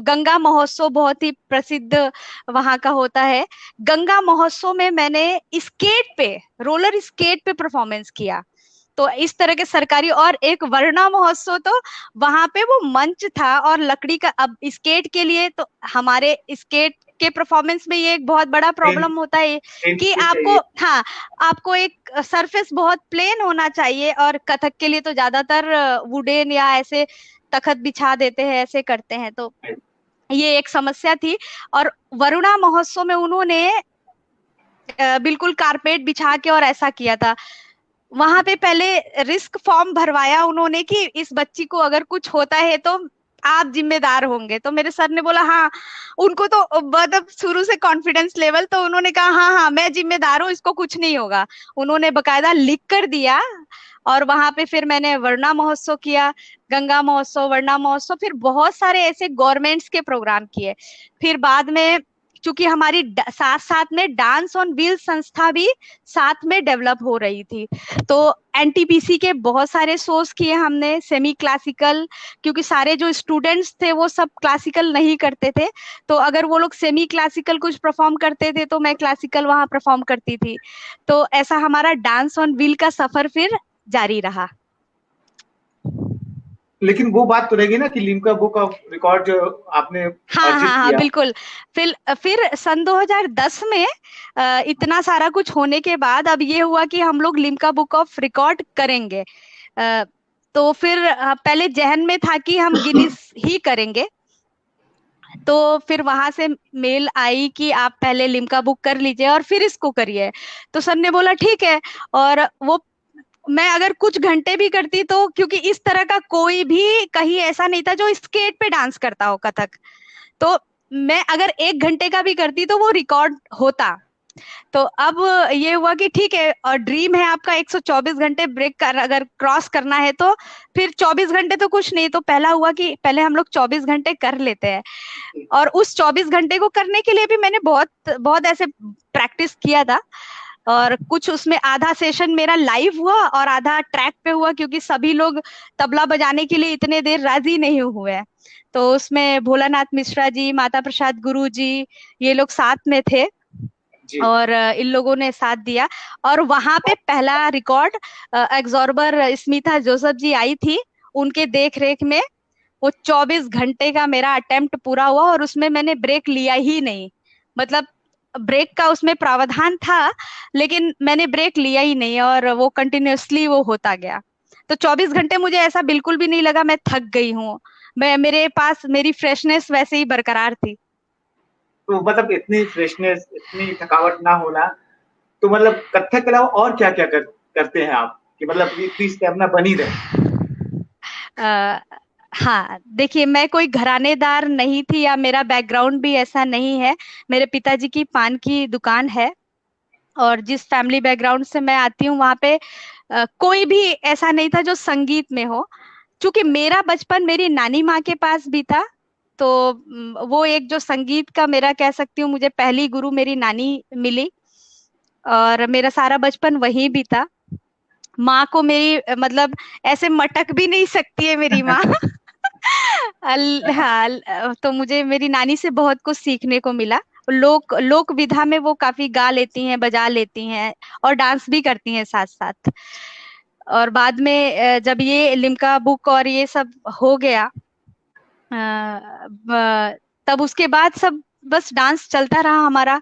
गंगा महोत्सव बहुत ही प्रसिद्ध वहां का होता है, गंगा महोत्सव में मैंने स्केट पे, रोलर स्केट पे परफॉर्मेंस किया। तो इस तरह के सरकारी, और एक वर्णा महोत्सव, तो वहां पे वो मंच था और लकड़ी का। अब स्केट के लिए तो हमारे स्केट के परफॉर्मेंस में ये एक बहुत बड़ा प्रॉब्लम होता है कि आपको, हाँ, आपको एक सरफेस बहुत प्लेन होना चाहिए। और कथक के लिए तो ज्यादातर वुडन या ऐसे तखत बिछा देते हैं, ऐसे करते हैं। तो ये एक समस्या थी। और वरुणा महोत्सव में उन्होंने बिल्कुल कारपेट बिछा के और ऐसा किया था। वहां पे पहले रिस्क फॉर्म भरवाया उन्होंने कि इस बच्ची को अगर कुछ होता है तो आप जिम्मेदार होंगे। तो मेरे सर ने बोला हाँ, उनको तो मतलब शुरू से कॉन्फिडेंस लेवल, तो उन्होंने कहा हाँ हाँ मैं जिम्मेदार हूँ, इसको कुछ नहीं होगा। उन्होंने बकायदा लिख कर दिया। और वहां पे फिर मैंने वर्णा महोत्सव किया, गंगा महोत्सव, वर्णा महोत्सव, फिर बहुत सारे ऐसे गवर्नमेंट्स के प्रोग्राम किए। फिर बाद में चूंकि हमारी साथ साथ में डांस ऑन व्हील संस्था भी साथ में डेवलप हो रही थी, तो एनटीपीसी के बहुत सारे शोज किए हमने, सेमी क्लासिकल, क्योंकि सारे जो स्टूडेंट्स थे वो सब क्लासिकल नहीं करते थे। तो अगर वो लोग सेमी क्लासिकल कुछ परफॉर्म करते थे तो मैं क्लासिकल वहां परफॉर्म करती थी। तो ऐसा हमारा डांस ऑन व्हील का सफर फिर जारी रहा। लेकिन वो बात तो रहेगी ना कि लिम्का बुक ऑफ रिकॉर्ड जो आपने हाँ अर्जित हाँ हाँ किया। बिल्कुल। फिर सन 2010 में इतना सारा कुछ होने के बाद अब ये हुआ कि हम लोग लिम्का बुक ऑफ रिकॉर्ड करेंगे। तो फिर पहले जहन में था कि हम गिनीज ही करेंगे। तो फिर वहां से मेल आई कि आप पहले लिम्का बुक कर लीजिए और फिर इसको करिए। तो सर ने बोला ठीक है। और वो मैं अगर कुछ घंटे भी करती तो, क्योंकि इस तरह का कोई भी कहीं ऐसा नहीं था जो स्केट पे डांस करता हो कथक, तो मैं अगर 1 घंटे का भी करती तो वो रिकॉर्ड होता। तो अब ये हुआ कि ठीक है, और ड्रीम है आपका 124 घंटे ब्रेक कर अगर क्रॉस करना है तो फिर 24 घंटे तो कुछ नहीं। तो पहला हुआ कि पहले हम लोग 24 घंटे कर लेते हैं। और उस 24 घंटे को करने के लिए भी मैंने बहुत बहुत ऐसे प्रैक्टिस किया था। और कुछ उसमें आधा सेशन मेरा लाइव हुआ और आधा ट्रैक पे हुआ, क्योंकि सभी लोग तबला बजाने के लिए इतने देर राजी नहीं हुए हैं। तो उसमें भोलानाथ मिश्रा जी, माता प्रसाद गुरु जी, ये लोग साथ में थे और इन लोगों ने साथ दिया। और वहां पे पहला रिकॉर्ड एग्जॉर्बर स्मिता जोसेफ जी आई थी, उनके देख रेख में वो 24 घंटे का मेरा अटेम्प्ट पूरा हुआ। और उसमें मैंने ब्रेक लिया ही नहीं, मतलब ब्रेक का उसमें प्रावधान था लेकिन मैंने ब्रेक लिया ही नहीं और वो कंटिन्यूअसली वो होता गया। तो 24 घंटे मुझे ऐसा बिल्कुल भी नहीं लगा मैं थक गई हूँ। मेरे पास मेरी फ्रेशनेस वैसे ही बरकरार थी। तो मतलब इतनी फ्रेशनेस, इतनी थकावट ना होना, तो मतलब कथक के अलावा और क्या क्या करते हैं आप कि मतलब इतनी स्टेमिना बनी रहे? हाँ, देखिए मैं कोई घरानेदार नहीं थी या मेरा बैकग्राउंड भी ऐसा नहीं है। मेरे पिताजी की पान की दुकान है, और जिस फैमिली बैकग्राउंड से मैं आती हूँ वहां पे कोई भी ऐसा नहीं था जो संगीत में हो। क्योंकि मेरा बचपन मेरी नानी माँ के पास भी था, तो वो एक जो संगीत का मेरा कह सकती हूँ, मुझे पहली गुरु मेरी नानी मिली, और मेरा सारा बचपन वहीं भी था। माँ को मेरी मतलब ऐसे मटक भी नहीं सकती है मेरी माँ। हाँ, तो मुझे मेरी नानी से बहुत कुछ सीखने को मिला। लोक विधा में वो काफी गा लेती हैं, बजा लेती हैं, और डांस भी करती हैं साथ साथ। और बाद में जब ये लिम्का बुक और ये सब हो गया, तब उसके बाद सब बस डांस चलता रहा हमारा।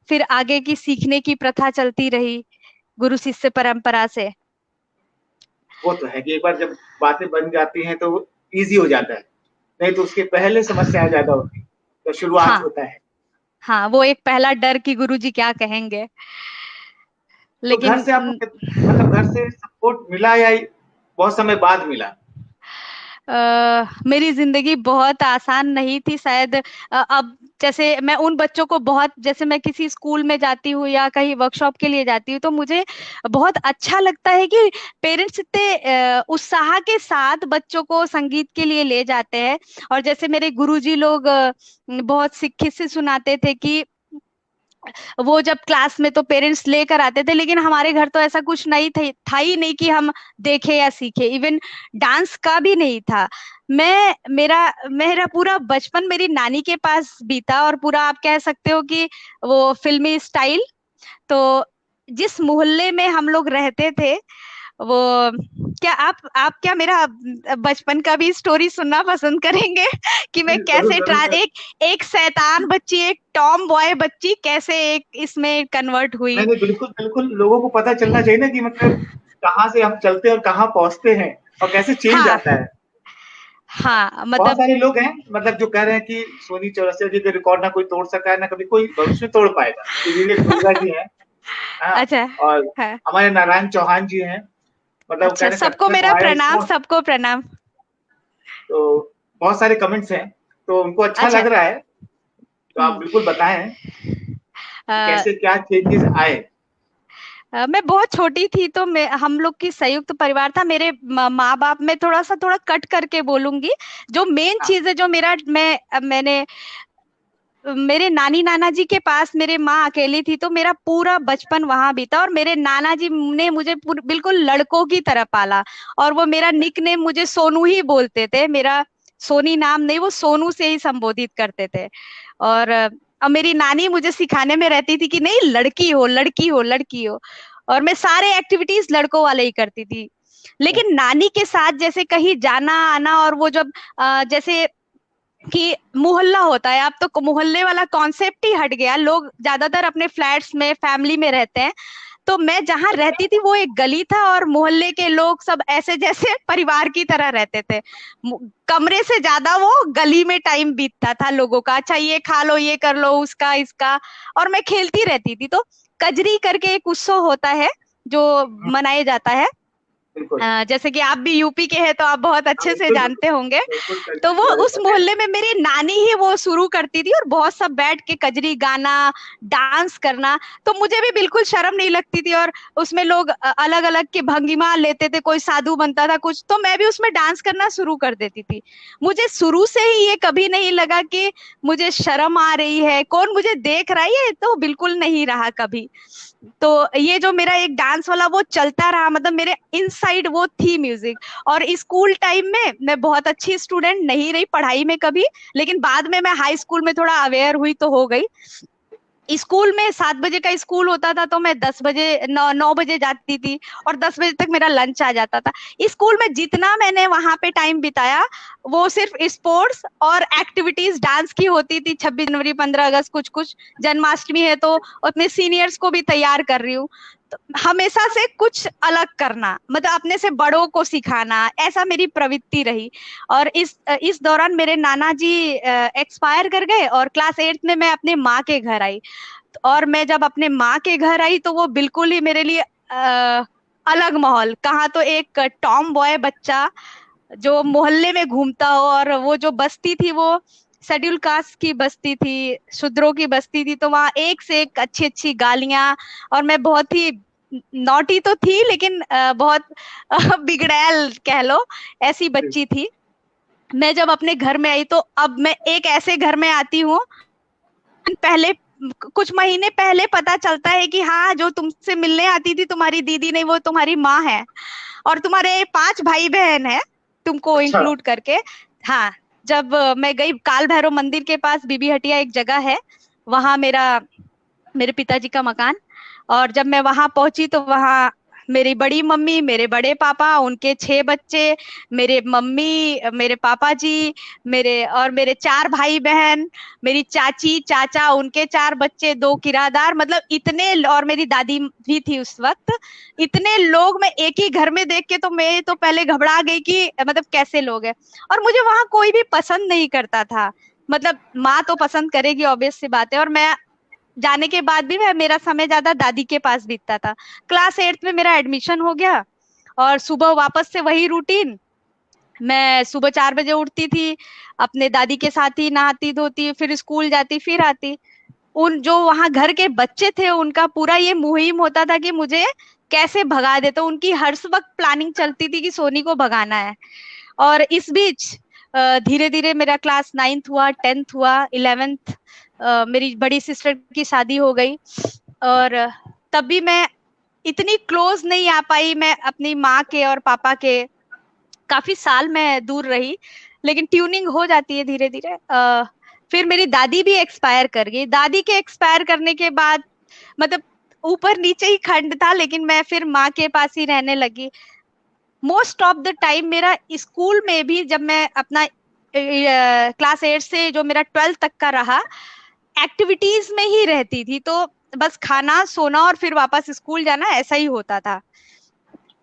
फिर आगे की सीखने की प्रथा चलती रही गुरु शिष्य परंपरा से। वो तो है कि एक बार जब बातें बन जाती हैं तो इजी हो जाता है, नहीं तो उसके पहले समस्याएं ज्यादा होती है, तो शुरुआत हाँ, होता है। हाँ, वो एक पहला डर कि गुरुजी क्या कहेंगे। तो घर लेकिन से आपको मतलब घर से सपोर्ट मिला या बहुत समय बाद मिला? मेरी जिंदगी बहुत आसान नहीं थी शायद। अब जैसे मैं उन बच्चों को बहुत, जैसे मैं किसी स्कूल में जाती हूँ या कहीं वर्कशॉप के लिए जाती हूँ, तो मुझे बहुत अच्छा लगता है कि पेरेंट्स इतने उत्साह के साथ बच्चों को संगीत के लिए ले जाते हैं। और जैसे मेरे गुरुजी लोग बहुत शिक्षित से सुनाते थे कि वो जब क्लास में तो पेरेंट्स लेकर आते थे, लेकिन हमारे घर तो ऐसा कुछ नहीं था ही नहीं कि हम देखे या सीखे। इवन डांस का भी नहीं था। मैं मेरा मेरा पूरा बचपन मेरी नानी के पास बीता, और पूरा आप कह सकते हो कि वो फिल्मी स्टाइल। तो जिस मोहल्ले में हम लोग रहते थे, वो क्या आप क्या मेरा बचपन का भी स्टोरी सुनना पसंद करेंगे? कि मैं जरूर कैसे जरूर। एक एक शैतान बच्ची, एक टॉम बॉय बच्ची कैसे एक इसमें कन्वर्ट हुई। नहीं नहीं, बिल्कुल बिल्कुल, लोगों को पता चलना चाहिए ना कि मतलब कहाँ से हम चलते हैं और कहाँ पहुंचते हैं और कैसे चेंज हाँ, आता है। हाँ, बहुत मतलब सारे लोग हैं मतलब जो कह रहे हैं कि सोनी चौरसिया जी के रिकॉर्ड ना कोई तोड़ सका है, ना कभी कोई भविष्य में तोड़ पाएगा। तो विवेक दुर्गा जी हैं, हाँ, अच्छा, और हाँ, हमारे नारायण चौहान जी हैं, मतलब वो कह अच्छा, रहे हैं सबको कट्टर मेरा वायर प्रणाम, स्पोर्ट्स। सबको प्रणाम। तो बहुत सारे कमेंट्स हैं, तो उनको अच्छा अच्छा। लग रहा है, तो आप हम्म। बिल्कुल बताएं कि अ, कैसे क्या चेंजेस आए। मैं बहुत छोटी थी, तो हम लोग की संयुक्त परिवार था। मेरे माँ बाप, मैं थोड़ा कट करके बोलूंगी। जो मेन हाँ, चीज है, जो मैंने मेरे नानी नाना जी के पास मेरे माँ अकेली थी, तो मेरा पूरा बचपन वहां बीता। और मेरे नाना जी ने मुझे बिल्कुल लड़कों की तरह पाला। और वो मेरा निक नेम मुझे सोनू ही बोलते थे, मेरा सोनी नाम नहीं, वो सोनू से ही संबोधित करते थे। और अब मेरी नानी मुझे सिखाने में रहती थी कि नहीं, लड़की हो, लड़की हो, लड़की हो। और मैं सारे एक्टिविटीज लड़कों वाले ही करती थी। लेकिन नानी के साथ जैसे कहीं जाना आना, और वो जब जैसे कि मोहल्ला होता है, अब तो मोहल्ले वाला कॉन्सेप्ट ही हट गया। लोग ज्यादातर अपने फ्लैट्स में फैमिली में रहते हैं। तो मैं जहां रहती थी वो एक गली था, और मोहल्ले के लोग सब ऐसे जैसे परिवार की तरह रहते थे। कमरे से ज्यादा वो गली में टाइम बीतता था लोगों का। अच्छा, ये खा लो, ये कर लो, उसका इसका। और मैं खेलती रहती थी। तो कजरी करके एक उत्सव होता है जो मनाया जाता है। बिल्कुल। जैसे कि आप भी यूपी के हैं, तो आप बहुत हाँ, अच्छे से बिल्कुल जानते होंगे। बिल्कुल, तो कजरी वो के बारे में उस पता है। मोहल्ले में मेरी नानी ही वो शुरू करती थी, और बहुत सब बैठ के कजरी गाना, डांस करना। तो मुझे भी बिल्कुल शर्म नहीं लगती थी। और उसमें लोग अलग अलग के भंगिमा लेते थे, कोई साधु बनता था कुछ, तो मैं भी उसमें डांस करना शुरू कर देती थी। मुझे शुरू से ही ये कभी नहीं लगा कि मुझे शर्म आ रही है, कौन मुझे देख रहा है, ये तो बिल्कुल नहीं रहा कभी। तो ये जो मेरा एक डांस वाला वो चलता रहा, मतलब मेरे इनसाइड वो थी म्यूजिक। और स्कूल टाइम में मैं बहुत अच्छी स्टूडेंट नहीं रही पढ़ाई में कभी। लेकिन बाद में मैं हाई स्कूल में थोड़ा अवेयर हुई तो हो गई। स्कूल में 7 बजे का स्कूल होता था, तो मैं 10 बजे, 9 बजे जाती थी। और 10 बजे तक मेरा लंच आ जाता था। स्कूल में जितना मैंने वहां पे टाइम बिताया, वो सिर्फ स्पोर्ट्स और एक्टिविटीज डांस की होती थी। 26 जनवरी, 15 अगस्त, कुछ कुछ जन्माष्टमी है तो अपने सीनियर्स को भी तैयार कर रही हूँ। तो हमेशा से कुछ अलग करना, मतलब अपने से बड़ों को सिखाना, ऐसा मेरी प्रवृत्ति रही। और इस दौरान मेरे नाना जी एक्सपायर कर गए, और क्लास 8 में मैं अपने माँ के घर आई। और मैं जब अपने माँ के घर आई, तो वो बिल्कुल ही मेरे लिए अलग माहौल। कहाँ तो एक टॉम बॉय बच्चा जो मोहल्ले में घूमता हो। और वो जो बस्ती थी वो शेड्यूल कास्ट की बस्ती थी, शूद्रों की बस्ती थी, तो वहाँ एक से एक अच्छी अच्छी गालियां। और मैं बहुत ही नॉटी तो थी, लेकिन बहुत बिगड़ैल कह लो, ऐसी बच्ची थी। मैं जब अपने घर में आई, तो अब मैं एक ऐसे घर में आती हूँ, पहले कुछ महीने पहले पता चलता है कि हाँ, जो तुमसे मिलने आती थी तुम्हारी दीदी नहीं, वो तुम्हारी माँ है। और तुम्हारे 5 भाई बहन है, तुमको अच्छा। इंक्लूड करके। हाँ। जब मैं गई काल भैरव मंदिर के पास, बीबी हटिया एक जगह है, वहां मेरे पिताजी का मकान। और जब मैं वहां पहुंची, तो वहां मेरी बड़ी मम्मी, मेरे बड़े पापा, उनके 6 बच्चे, मेरे मम्मी, मेरे पापा जी, मेरे 4 भाई बहन, मेरी चाची चाचा, उनके 4 बच्चे, 2 किराएदार, मतलब इतने, और मेरी दादी भी थी उस वक्त। इतने लोग मैं एक ही घर में देख के तो मैं तो पहले घबरा गई कि मतलब कैसे लोग हैं। और मुझे वहां कोई भी पसंद नहीं करता था। मतलब माँ तो पसंद करेगी, ऑब्वियस सी बात है। और मैं जाने के बाद भी मेरा समय ज्यादा दादी के पास बीतता था। क्लास 8th में मेरा एडमिशन हो गया, और सुबह वापस से वही रूटीन। मैं सुबह 4 बजे उठती थी, अपने दादी के साथ ही नहाती धोती, फिर स्कूल जाती, फिर आती। उन जो वहां घर के बच्चे थे, उनका पूरा ये मुहिम होता था कि मुझे कैसे भगा दे। तो उनकी हर वक्त प्लानिंग चलती थी कि सोनी को भगाना है। और इस बीच धीरे धीरे मेरा क्लास 9th हुआ, 10th हुआ, 11th, मेरी बड़ी सिस्टर की शादी हो गई। और तब भी मैं इतनी क्लोज नहीं आ पाई, मैं अपनी माँ के और पापा के। काफी साल मैं दूर रही, लेकिन ट्यूनिंग हो जाती है धीरे धीरे। फिर मेरी दादी भी एक्सपायर कर गई। दादी के एक्सपायर करने के बाद, मतलब ऊपर नीचे ही खंड था, लेकिन मैं फिर माँ के पास ही रहने लगी। मोस्ट ऑफ द टाइम मेरा स्कूल में भी, जब मैं अपना क्लास 8 से जो मेरा 12th तक का रहा, एक्टिविटीज में ही रहती थी। तो बस खाना, सोना और फिर वापस स्कूल जाना, ऐसा ही होता था।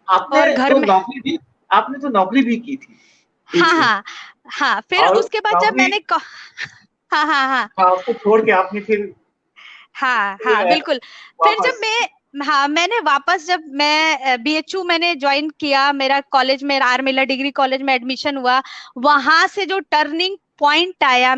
आपने और घर तो में, नौकरी भी आपने तो नौकरी भी की थी हाँ बीच में। हाँ हाँ, फिर और उसके बाद जब नौकरी हाँ हाँ हाँ को छोड़ के आपने फिर हाँ हाँ, फिर बिल्कुल। फिर जब वापस। मैं, हाँ, मैंने वापस, जब मैं बीएचयू मैंने ज्वाइन किया, मेरा कॉलेज में आर मिलर डिग्री कॉलेज में एडमिशन हुआ। वहां से जो टर्निंग पॉइंट आया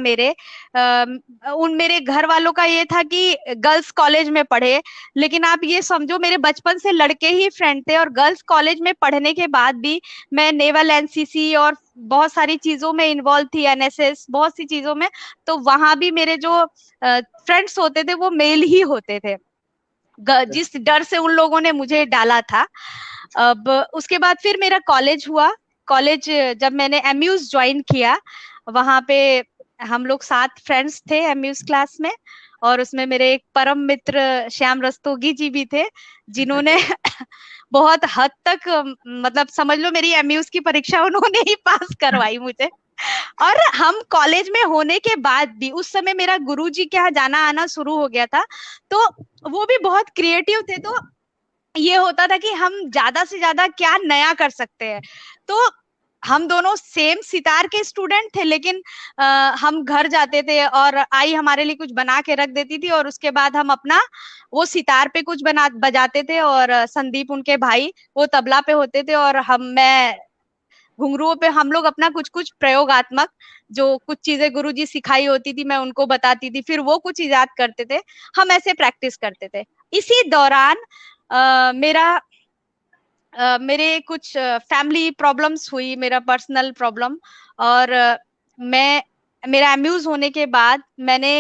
उन मेरे घर वालों का ये था कि गर्ल्स कॉलेज में पढ़े। लेकिन आप ये समझो, मेरे बचपन से लड़के ही फ्रेंड थे, और गर्ल्स कॉलेज में पढ़ने के बाद भी मैं नेवल, एनसीसी और बहुत सारी चीजों में इन्वॉल्व थी, एनएसएस, बहुत सी चीजों में। तो वहां भी मेरे जो फ्रेंड्स होते थे वो मेल ही होते थे, जिस डर से उन लोगों ने मुझे डाला था। अब उसके बाद फिर मेरा कॉलेज हुआ। कॉलेज जब मैंने एमयूज ज्वाइन किया, वहां पे हम लोग 7 फ्रेंड्स थे एमयूज क्लास में। और उसमें मेरे एक परम मित्र श्याम रस्तोगी जी भी थे, जिन्होंने बहुत हद तक, मतलब समझ लो, मेरी एमयूज की परीक्षा उन्होंने ही पास करवाई मुझे। और हम कॉलेज में होने के बाद भी, उस समय मेरा गुरुजी के यहाँ जाना आना शुरू हो गया था, तो वो भी बहुत क्रिएटिव थे। तो ये होता था कि हम ज्यादा से ज्यादा क्या नया कर सकते हैं। तो हम दोनों सेम सितार के स्टूडेंट थे, लेकिन हम घर जाते थे, और आई हमारे लिए कुछ बना के रख देती थी, और उसके बाद हम अपना वो सितार पे कुछ बना बजाते थे, और संदीप उनके भाई वो तबला पे होते थे, और मैं घुंघरुओं पे हम लोग अपना कुछ कुछ प्रयोगात्मक, जो कुछ चीजें गुरुजी सिखाई होती थी, मैं उनको बताती थी, फिर वो कुछ इजाद करते थे। हम ऐसे प्रैक्टिस करते थे। इसी दौरान मेरे कुछ फैमिली प्रॉब्लम्स हुई, मेरा पर्सनल प्रॉब्लम। और मैं मेरा अम्यूज होने के बाद मैंने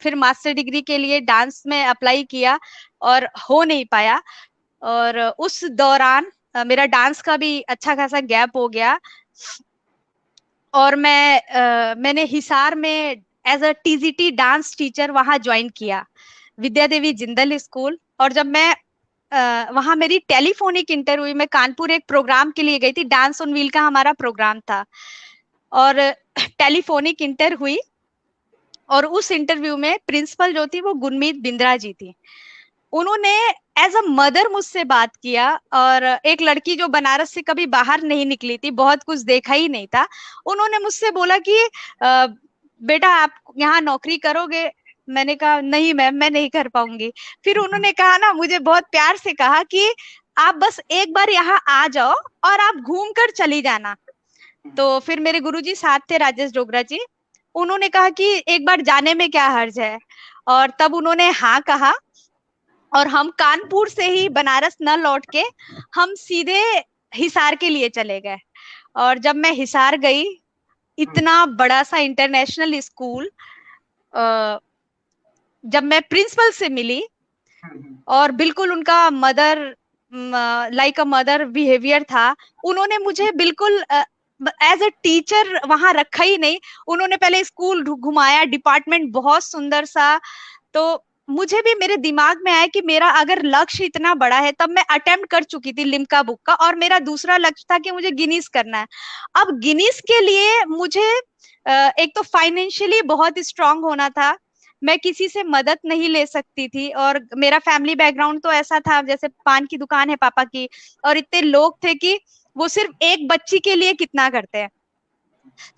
फिर मास्टर डिग्री के लिए डांस में अप्लाई किया, और हो नहीं पाया। और उस दौरान मेरा डांस का भी अच्छा खासा गैप हो गया। और मैंने हिसार में as a TGT dance teacher वहां ज्वाइन किया, विद्या देवी जिंदल स्कूल। और जब मैं वहां मेरी टेलीफोनिक इंटरव्यू हुई, मैं कानपुर एक प्रोग्राम के लिए गई थी, डांस ऑन व्हील का हमारा प्रोग्राम था। और टेलीफोनिक इंटर हुई, और उस इंटरव्यू में प्रिंसिपल जो थी वो गुरमीत बिंद्रा जी थी। उन्होंने एज अ मदर मुझसे बात किया, और एक लड़की जो बनारस से कभी बाहर नहीं निकली थी, बहुत कुछ देखा ही नहीं था, उन्होंने मुझसे बोला कि बेटा आप यहाँ नौकरी करोगे? मैंने कहा नहीं मैम, मैं नहीं कर पाऊंगी। फिर उन्होंने कहा ना, मुझे बहुत प्यार से कहा कि आप बस एक बार यहाँ आ जाओ, और आप घूम कर चली जाना। तो फिर मेरे गुरुजी साथ थे, राजेश डोगरा जी। उन्होंने कहा कि एक बार जाने में क्या हर्ज है, और तब उन्होंने हाँ कहा। और हम कानपुर से ही बनारस न लौट के हम सीधे हिसार के लिए चले गए। और जब मैं हिसार गई, इतना बड़ा सा इंटरनेशनल स्कूल, जब मैं प्रिंसिपल से मिली, और बिल्कुल उनका mother like a mother behaviour था। उन्होंने मुझे बिल्कुल एज अ टीचर वहां रखा ही नहीं। उन्होंने पहले स्कूल घुमाया, डिपार्टमेंट बहुत सुंदर सा। तो मुझे भी मेरे दिमाग में आया कि मेरा अगर लक्ष्य इतना बड़ा है, तब मैं अटेम्प्ट कर चुकी थी लिम्का बुक का, और मेरा दूसरा लक्ष्य था कि मुझे गिनीज करना है। अब गिनीज के लिए मुझे एक तो फाइनेंशियली बहुत स्ट्रांग होना था। मैं किसी से मदद नहीं ले सकती थी, और मेरा फैमिली बैकग्राउंड तो ऐसा था, जैसे पान की दुकान है पापा की, और इतने लोग थे कि वो सिर्फ एक बच्ची के लिए कितना करते हैं।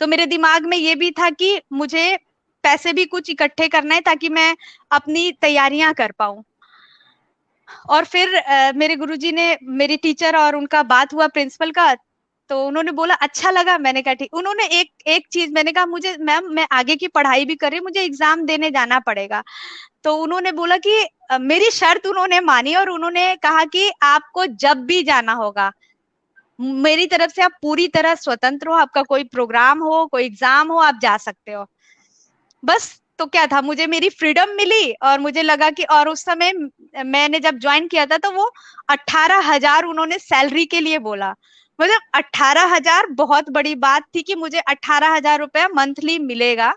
तो मेरे दिमाग में ये भी था कि मुझे पैसे भी कुछ इकट्ठे करना है ताकि मैं अपनी तैयारियां कर पाऊं। और फिर मेरे गुरुजी ने, मेरी टीचर और उनका बात हुआ प्रिंसिपल का, तो उन्होंने बोला अच्छा लगा। मैंने कहा ठीक। उन्होंने एक एक चीज, मैंने कहा मुझे मैम, मैं आगे की पढ़ाई भी कर रही हूँ, मुझे एग्जाम देने जाना पड़ेगा। तो उन्होंने बोला कि मेरी शर्त उन्होंने मानी, और उन्होंने कहा कि आपको जब भी जाना होगा, मेरी तरफ से आप पूरी तरह स्वतंत्र हो, आपका कोई प्रोग्राम हो, कोई एग्जाम हो, आप जा सकते हो। बस। तो क्या था, मुझे मेरी फ्रीडम मिली, और मुझे लगा कि, और उस समय मैंने जब ज्वाइन किया था तो वो 18,000 उन्होंने सैलरी के लिए बोला। मतलब 18,000 बहुत बड़ी बात थी कि मुझे 18,000 रुपया मंथली मिलेगा।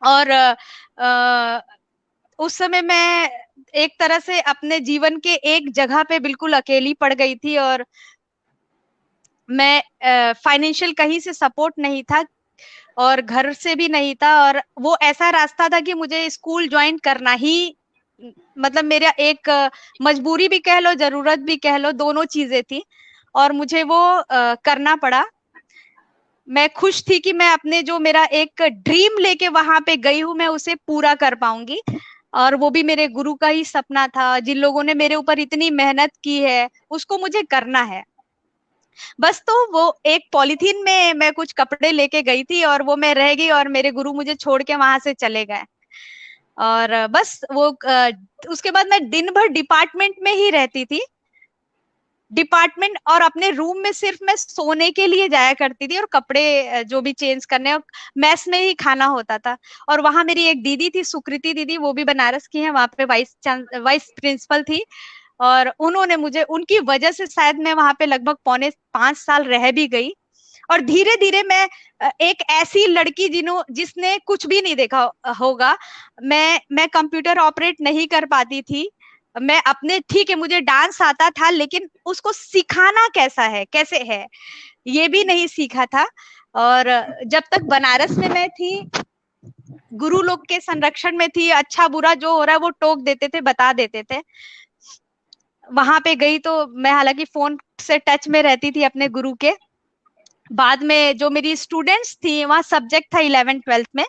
और उस समय मैं एक तरह से अपने जीवन के एक जगह पे बिल्कुल अकेली पड़ गई थी, और मैं फाइनेंशियल कहीं से सपोर्ट नहीं था, और घर से भी नहीं था। और वो ऐसा रास्ता था कि मुझे स्कूल ज्वाइन करना ही, मतलब मेरा एक मजबूरी भी कह लो, जरूरत भी कह लो, दोनों चीजें थी, और मुझे वो करना पड़ा। मैं खुश थी कि मैं अपने जो मेरा एक ड्रीम लेके वहां पे गई हूँ, मैं उसे पूरा कर पाऊंगी। और वो भी मेरे गुरु का ही सपना था, जिन लोगों ने मेरे ऊपर इतनी मेहनत की है, उसको मुझे करना है। बस। तो वो एक पॉलिथीन में मैं कुछ कपड़े लेके गई थी, और वो मैं रह गई, और मेरे गुरु मुझे छोड़ के वहां से चले गए। और बस वो उसके बाद मैं दिन भर डिपार्टमेंट में ही रहती थी। डिपार्टमेंट, और अपने रूम में सिर्फ मैं सोने के लिए जाया करती थी, और कपड़े जो भी चेंज करने, और मैस में ही खाना होता था। और वहां मेरी एक दीदी थी, सुकृति दीदी, वो भी बनारस की है, वहां पे वाइस प्रिंसिपल थी। और उन्होंने मुझे, उनकी वजह से शायद मैं वहां पे लगभग 4.5 साल रह भी गई। और धीरे धीरे मैं एक ऐसी लड़की जिसने कुछ भी नहीं देखा होगा, मैं कंप्यूटर ऑपरेट नहीं कर पाती थी। मैं अपने, ठीक है मुझे डांस आता था, लेकिन उसको सिखाना कैसा है, कैसे है, ये भी नहीं सीखा था। और जब तक बनारस में मैं थी, गुरु लोग के संरक्षण में थी, अच्छा बुरा जो हो रहा है वो टोक देते थे, बता देते थे। वहां पे गई तो मैं हालांकि फोन से टच में रहती थी अपने गुरु के। बाद में जो मेरी स्टूडेंट्स थी, वहाँ सब्जेक्ट था 11th-12th में,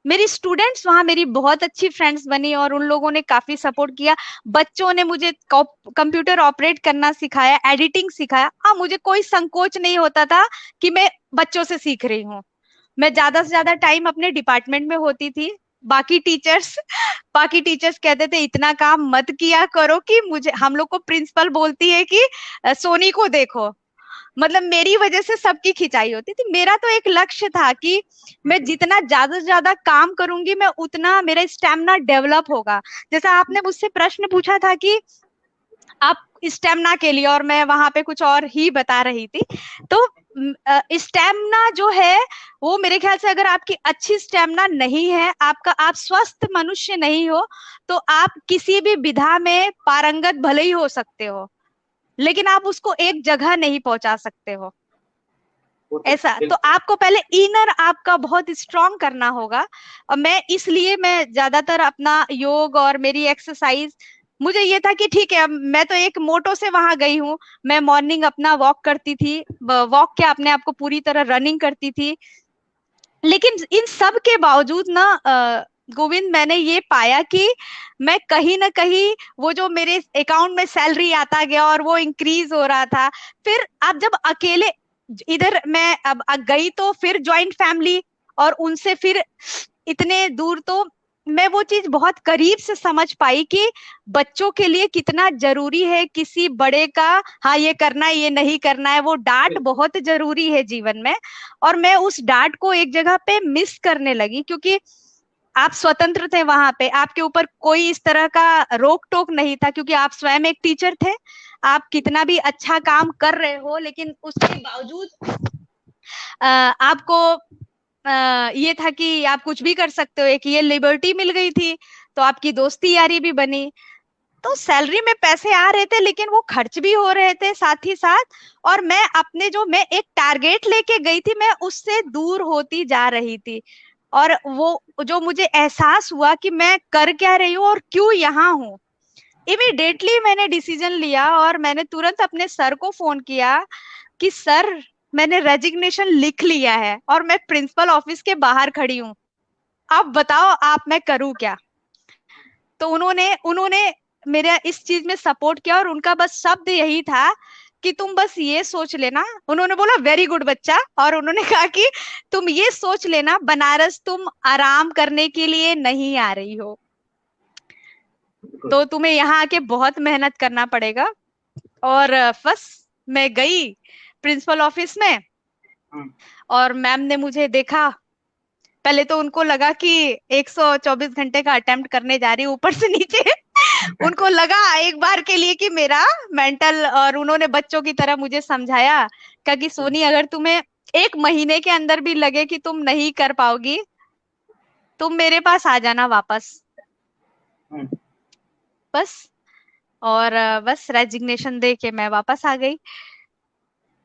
मेरी स्टूडेंट्स वहां मेरी बहुत अच्छी फ्रेंड्स बनी, और उन लोगों ने काफी सपोर्ट किया। बच्चों ने मुझे कंप्यूटर ऑपरेट करना सिखाया, एडिटिंग सिखाया। हाँ, मुझे कोई संकोच नहीं होता था कि मैं बच्चों से सीख रही हूँ। मैं ज्यादा से ज्यादा टाइम अपने डिपार्टमेंट में होती थी। बाकी टीचर्स बाकी टीचर्स कहते थे इतना काम मत किया करो, कि मुझे, हम लोग को प्रिंसिपल बोलती है कि सोनी को देखो। मतलब मेरी वजह से सबकी खिंचाई होती थी। मेरा तो एक लक्ष्य था कि मैं जितना ज्यादा से ज्यादा काम करूंगी, मैं उतना मेरा स्टेमिना डेवलप होगा। जैसा आपने मुझसे प्रश्न पूछा था कि आप स्टेमिना के लिए, और मैं वहां पे कुछ और ही बता रही थी। तो स्टेमिना जो है, वो मेरे ख्याल से, अगर आपकी अच्छी स्टेमिना नहीं है, आप स्वस्थ मनुष्य नहीं हो, तो आप किसी भी विधा में पारंगत भले ही हो सकते हो, लेकिन आप उसको एक जगह नहीं पहुंचा सकते हो। ऐसा तो आपको पहले इनर आपका बहुत स्ट्रांग करना होगा। और मैं ज्यादातर अपना योग और मेरी एक्सरसाइज, मुझे ये था कि ठीक है, मैं तो एक मोटो से वहां गई हूँ। मैं मॉर्निंग अपना वॉक करती थी, वॉक क्या, अपने आप को पूरी तरह रनिंग करती थी। लेकिन इन सब के बावजूद ना गोविंद, मैंने ये पाया कि मैं कहीं ना कहीं, वो जो मेरे अकाउंट में सैलरी आता गया और वो इंक्रीज हो रहा था, फिर आप जब अकेले, इधर मैं अब गई तो फिर जॉइंट फैमिली, और उनसे फिर इतने दूर, तो मैं वो चीज बहुत करीब से समझ पाई कि बच्चों के लिए कितना जरूरी है किसी बड़े का, हाँ ये करना है ये नहीं करना है, वो डांट बहुत जरूरी है जीवन में। और मैं उस डांट को एक जगह पे मिस करने लगी, क्योंकि आप स्वतंत्र थे वहां पे, आपके ऊपर कोई इस तरह का रोक टोक नहीं था, क्योंकि आप स्वयं एक टीचर थे। आप कितना भी अच्छा काम कर रहे हो, लेकिन उसके बावजूद आपको ये था कि आप कुछ भी कर सकते हो, एक ये लिबर्टी मिल गई थी, तो आपकी दोस्ती यारी भी बनी। तो सैलरी में पैसे आ रहे थे, लेकिन वो खर्च भी हो रहे थे साथ ही साथ। और मैं अपने जो मैं एक टारगेट लेके गई थी, मैं उससे दूर होती जा रही थी। और वो जो मुझे एहसास हुआ कि मैं कर क्या रही हूँ और क्यों यहाँ हूँ, इमीडिएटली मैंने डिसीजन लिया और मैंने तुरंत अपने सर को फोन किया कि सर, मैंने रेजिग्नेशन लिख लिया है और मैं प्रिंसिपल ऑफिस के बाहर खड़ी हूँ, आप बताओ आप मैं करूँ क्या। तो उन्होंने उन्होंने मेरा इस चीज में सपोर्ट किया, और उनका बस शब्द यही था कि तुम बस ये सोच लेना, उन्होंने बोला वेरी गुड बच्चा, और उन्होंने कहा कि तुम ये सोच लेना बनारस तुम आराम करने के लिए नहीं आ रही हो, तो तुम्हें यहाँ आके बहुत मेहनत करना पड़ेगा। और बस मैं गई प्रिंसिपल ऑफिस में, और मैम ने मुझे देखा। पहले तो उनको लगा कि 124 घंटे का अटेम्प्ट करने जा रही हूँ ऊपर से नीचे। उनको लगा एक बार के लिए कि मेरा मेंटल, और उन्होंने बच्चों की तरह मुझे समझाया, कहा कि सोनी अगर तुम्हें 1 महीने के अंदर भी लगे कि तुम नहीं कर पाओगी, तुम मेरे पास आ जाना वापस। बस। और बस रेजिग्नेशन दे के मैं वापस आ गई।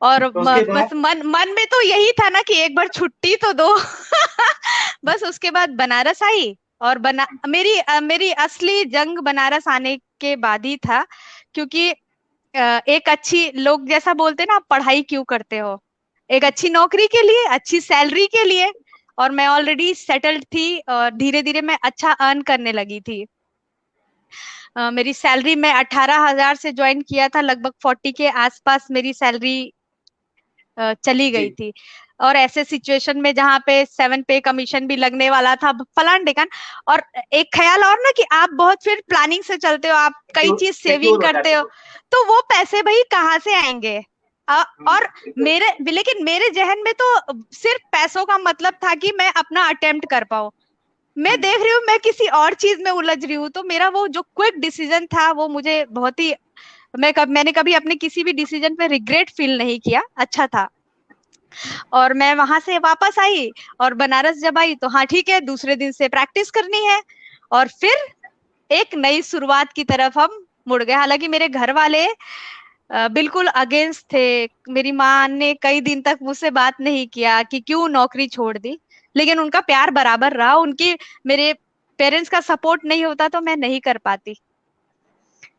और तो उसके बस बाद मन मन में तो यही था ना कि एक बार छुट्टी तो दो। बस उसके बाद बनारस आई, और मेरी असली जंग बनारस आने के बाद ही था, क्योंकि एक अच्छी, लोग जैसा बोलते ना, आप पढ़ाई क्यों करते हो, एक अच्छी नौकरी के लिए, अच्छी सैलरी के लिए। और मैं ऑलरेडी सेटल्ड थी, और धीरे धीरे मैं अच्छा अर्न करने लगी थी। मेरी सैलरी, मैं 18,000 से ज्वाइन किया था, लगभग 40 के आसपास मेरी सैलरी चली गई जी, थी। और ऐसे सिचुएशन में जहाँ पे 7 पे कमीशन भी लगने वाला था, फलान ढिकान। और एक ख्याल और ना कि आप बहुत फिर प्लानिंग से चलते हो, आप कई चीज सेविंग सिक्योर हो करते जाते हो, हो। तो वो पैसे भाई कहाँ से आएंगे। और बिल्कुल। लेकिन मेरे जहन में तो सिर्फ पैसों का मतलब था कि मैं अपना अटेम्प्ट कर पाऊं। मैं देख रही हूँ मैं किसी और चीज में उलझ रही हूँ, तो मेरा वो जो क्विक डिसीजन था वो मुझे बहुत ही, मैंने कभी अपने किसी भी डिसीजन पे रिग्रेट फील नहीं किया, अच्छा था। और मैं वहां से वापस आई, और बनारस जब आई तो हाँ ठीक है, दूसरे दिन से प्रैक्टिस करनी है, और फिर एक नई शुरुआत की तरफ हम मुड़ गए। हालांकि मेरे घर वाले बिल्कुल अगेंस्ट थे, मेरी माँ ने कई दिन तक मुझसे बात नहीं किया कि क्यों नौकरी छोड़ दी, लेकिन उनका प्यार बराबर रहा, उनकी, मेरे पेरेंट्स का सपोर्ट नहीं होता तो मैं नहीं कर पाती।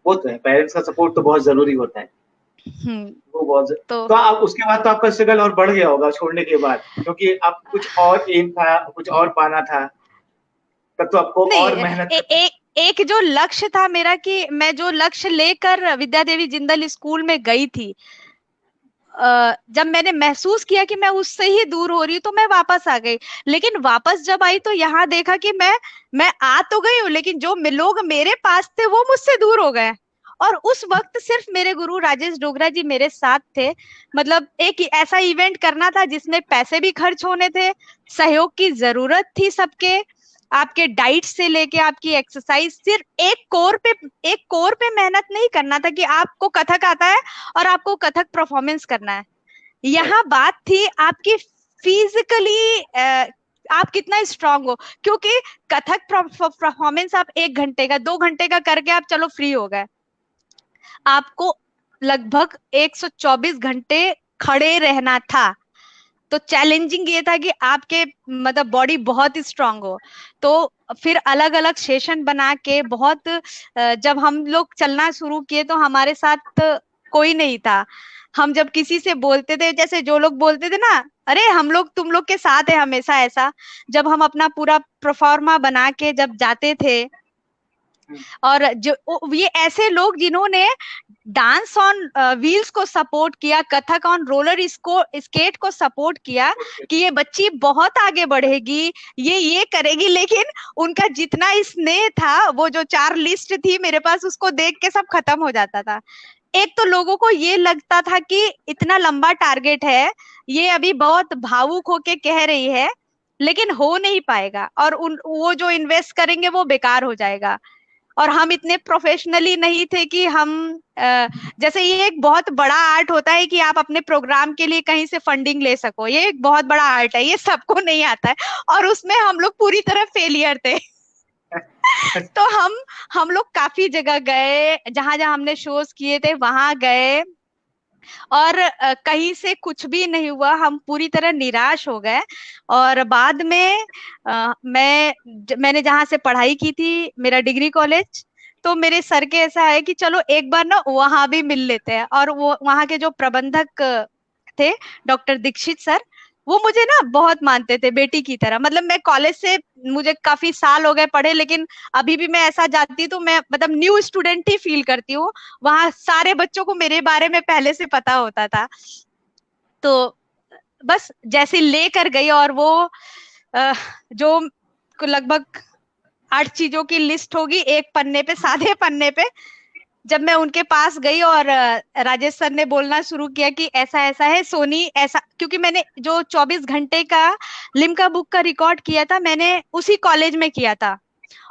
वो तो है, पेरेंट्स का सपोर्ट तो बहुत जरूरी होता है। हम्म। वो बहुत तो तो आप उसके बाद तो आपका स्ट्रगल और बढ़ गया होगा छोड़ने के बाद, क्योंकि आप कुछ और एम था, कुछ और पाना था, तब तो आपको नहीं, और मेहनत एक जो लक्ष्य था मेरा, कि मैं जो लक्ष्य लेकर विद्या देवी जिंदल स्कूल में गई थी, जब मैंने महसूस किया कि मैं उससे ही दूर हो रही हूँ, तो मैं वापस आ गई। लेकिन वापस जब आई तो यहाँ देखा कि मैं आ तो गई हूँ, लेकिन जो लोग मेरे पास थे वो मुझसे दूर हो गए। और उस वक्त सिर्फ मेरे गुरु राजेश डोगरा जी मेरे साथ थे। मतलब एक ऐसा इवेंट करना था जिसमें पैसे भी खर्च होने थे, सहयोग की जरूरत थी सबके, आपके डाइट से लेके आपकी एक्सरसाइज, सिर्फ एक कोर पे मेहनत नहीं करना था कि आपको कथक आता है और आपको कथक परफॉर्मेंस करना है। है। यहाँ बात थी आपकी फिजिकली, आप कितना स्ट्रांग हो, क्योंकि कथक परफॉर्मेंस आप 1 घंटे का 2 घंटे का करके आप चलो फ्री हो गए, आपको लगभग 124 घंटे खड़े रहना था। तो चैलेंजिंग ये था कि आपके मतलब बॉडी बहुत ही स्ट्रांग हो। तो फिर अलग अलग सेशन बना के बहुत, जब हम लोग चलना शुरू किए तो हमारे साथ कोई नहीं था। हम जब किसी से बोलते थे, जैसे जो लोग बोलते थे ना, अरे हम लोग तुम लोग के साथ है हमेशा, ऐसा जब हम अपना पूरा प्रोफार्मा बना के जब जाते थे, और जो ये ऐसे लोग जिन्होंने डांस ऑन व्हील्स को सपोर्ट किया, कथक ऑन रोलर इसको स्केट को सपोर्ट किया कि ये बच्ची बहुत आगे बढ़ेगी, ये करेगी, लेकिन उनका जितना स्नेह था, वो जो 4 लिस्ट थी मेरे पास, उसको देख के सब खत्म हो जाता था। एक तो लोगों को ये लगता था कि इतना लंबा टारगेट है, ये अभी बहुत भावुक होके कह रही है, लेकिन हो नहीं पाएगा, और वो जो इन्वेस्ट करेंगे वो बेकार हो जाएगा। और हम इतने प्रोफेशनली नहीं थे कि हम जैसे ये एक बहुत बड़ा आर्ट होता है कि आप अपने प्रोग्राम के लिए कहीं से फंडिंग ले सको, ये एक बहुत बड़ा आर्ट है, ये सबको नहीं आता है, और उसमें हम लोग पूरी तरह फेलियर थे। तो हम लोग काफी जगह गए, जहां जहां हमने शोज किए थे वहां गए, और कहीं से कुछ भी नहीं हुआ, हम पूरी तरह निराश हो गए। और बाद में मैंने जहां से पढ़ाई की थी, मेरा डिग्री कॉलेज, तो मेरे सर के ऐसा है कि चलो एक बार ना वहां भी मिल लेते हैं। और वो वहां के जो प्रबंधक थे, डॉक्टर दीक्षित सर, वो मुझे ना बहुत मानते थे बेटी की तरह। मतलब मैं कॉलेज से, मुझे काफी साल हो गए पढ़े, लेकिन अभी भी मैं ऐसा जाती तो मैं मतलब न्यू स्टूडेंट ही फील करती हूँ। वहां सारे बच्चों को मेरे बारे में पहले से पता होता था। तो बस जैसे लेकर गई, और वो जो लगभग 8 चीजों की लिस्ट होगी एक पन्ने पे, सादे पन्ने पे, जब मैं उनके पास गई और राजेश सर ने बोलना शुरू किया कि ऐसा ऐसा है सोनी, ऐसा, क्योंकि मैंने जो 24 घंटे का लिम्का बुक का रिकॉर्ड किया था, मैंने उसी कॉलेज में किया था।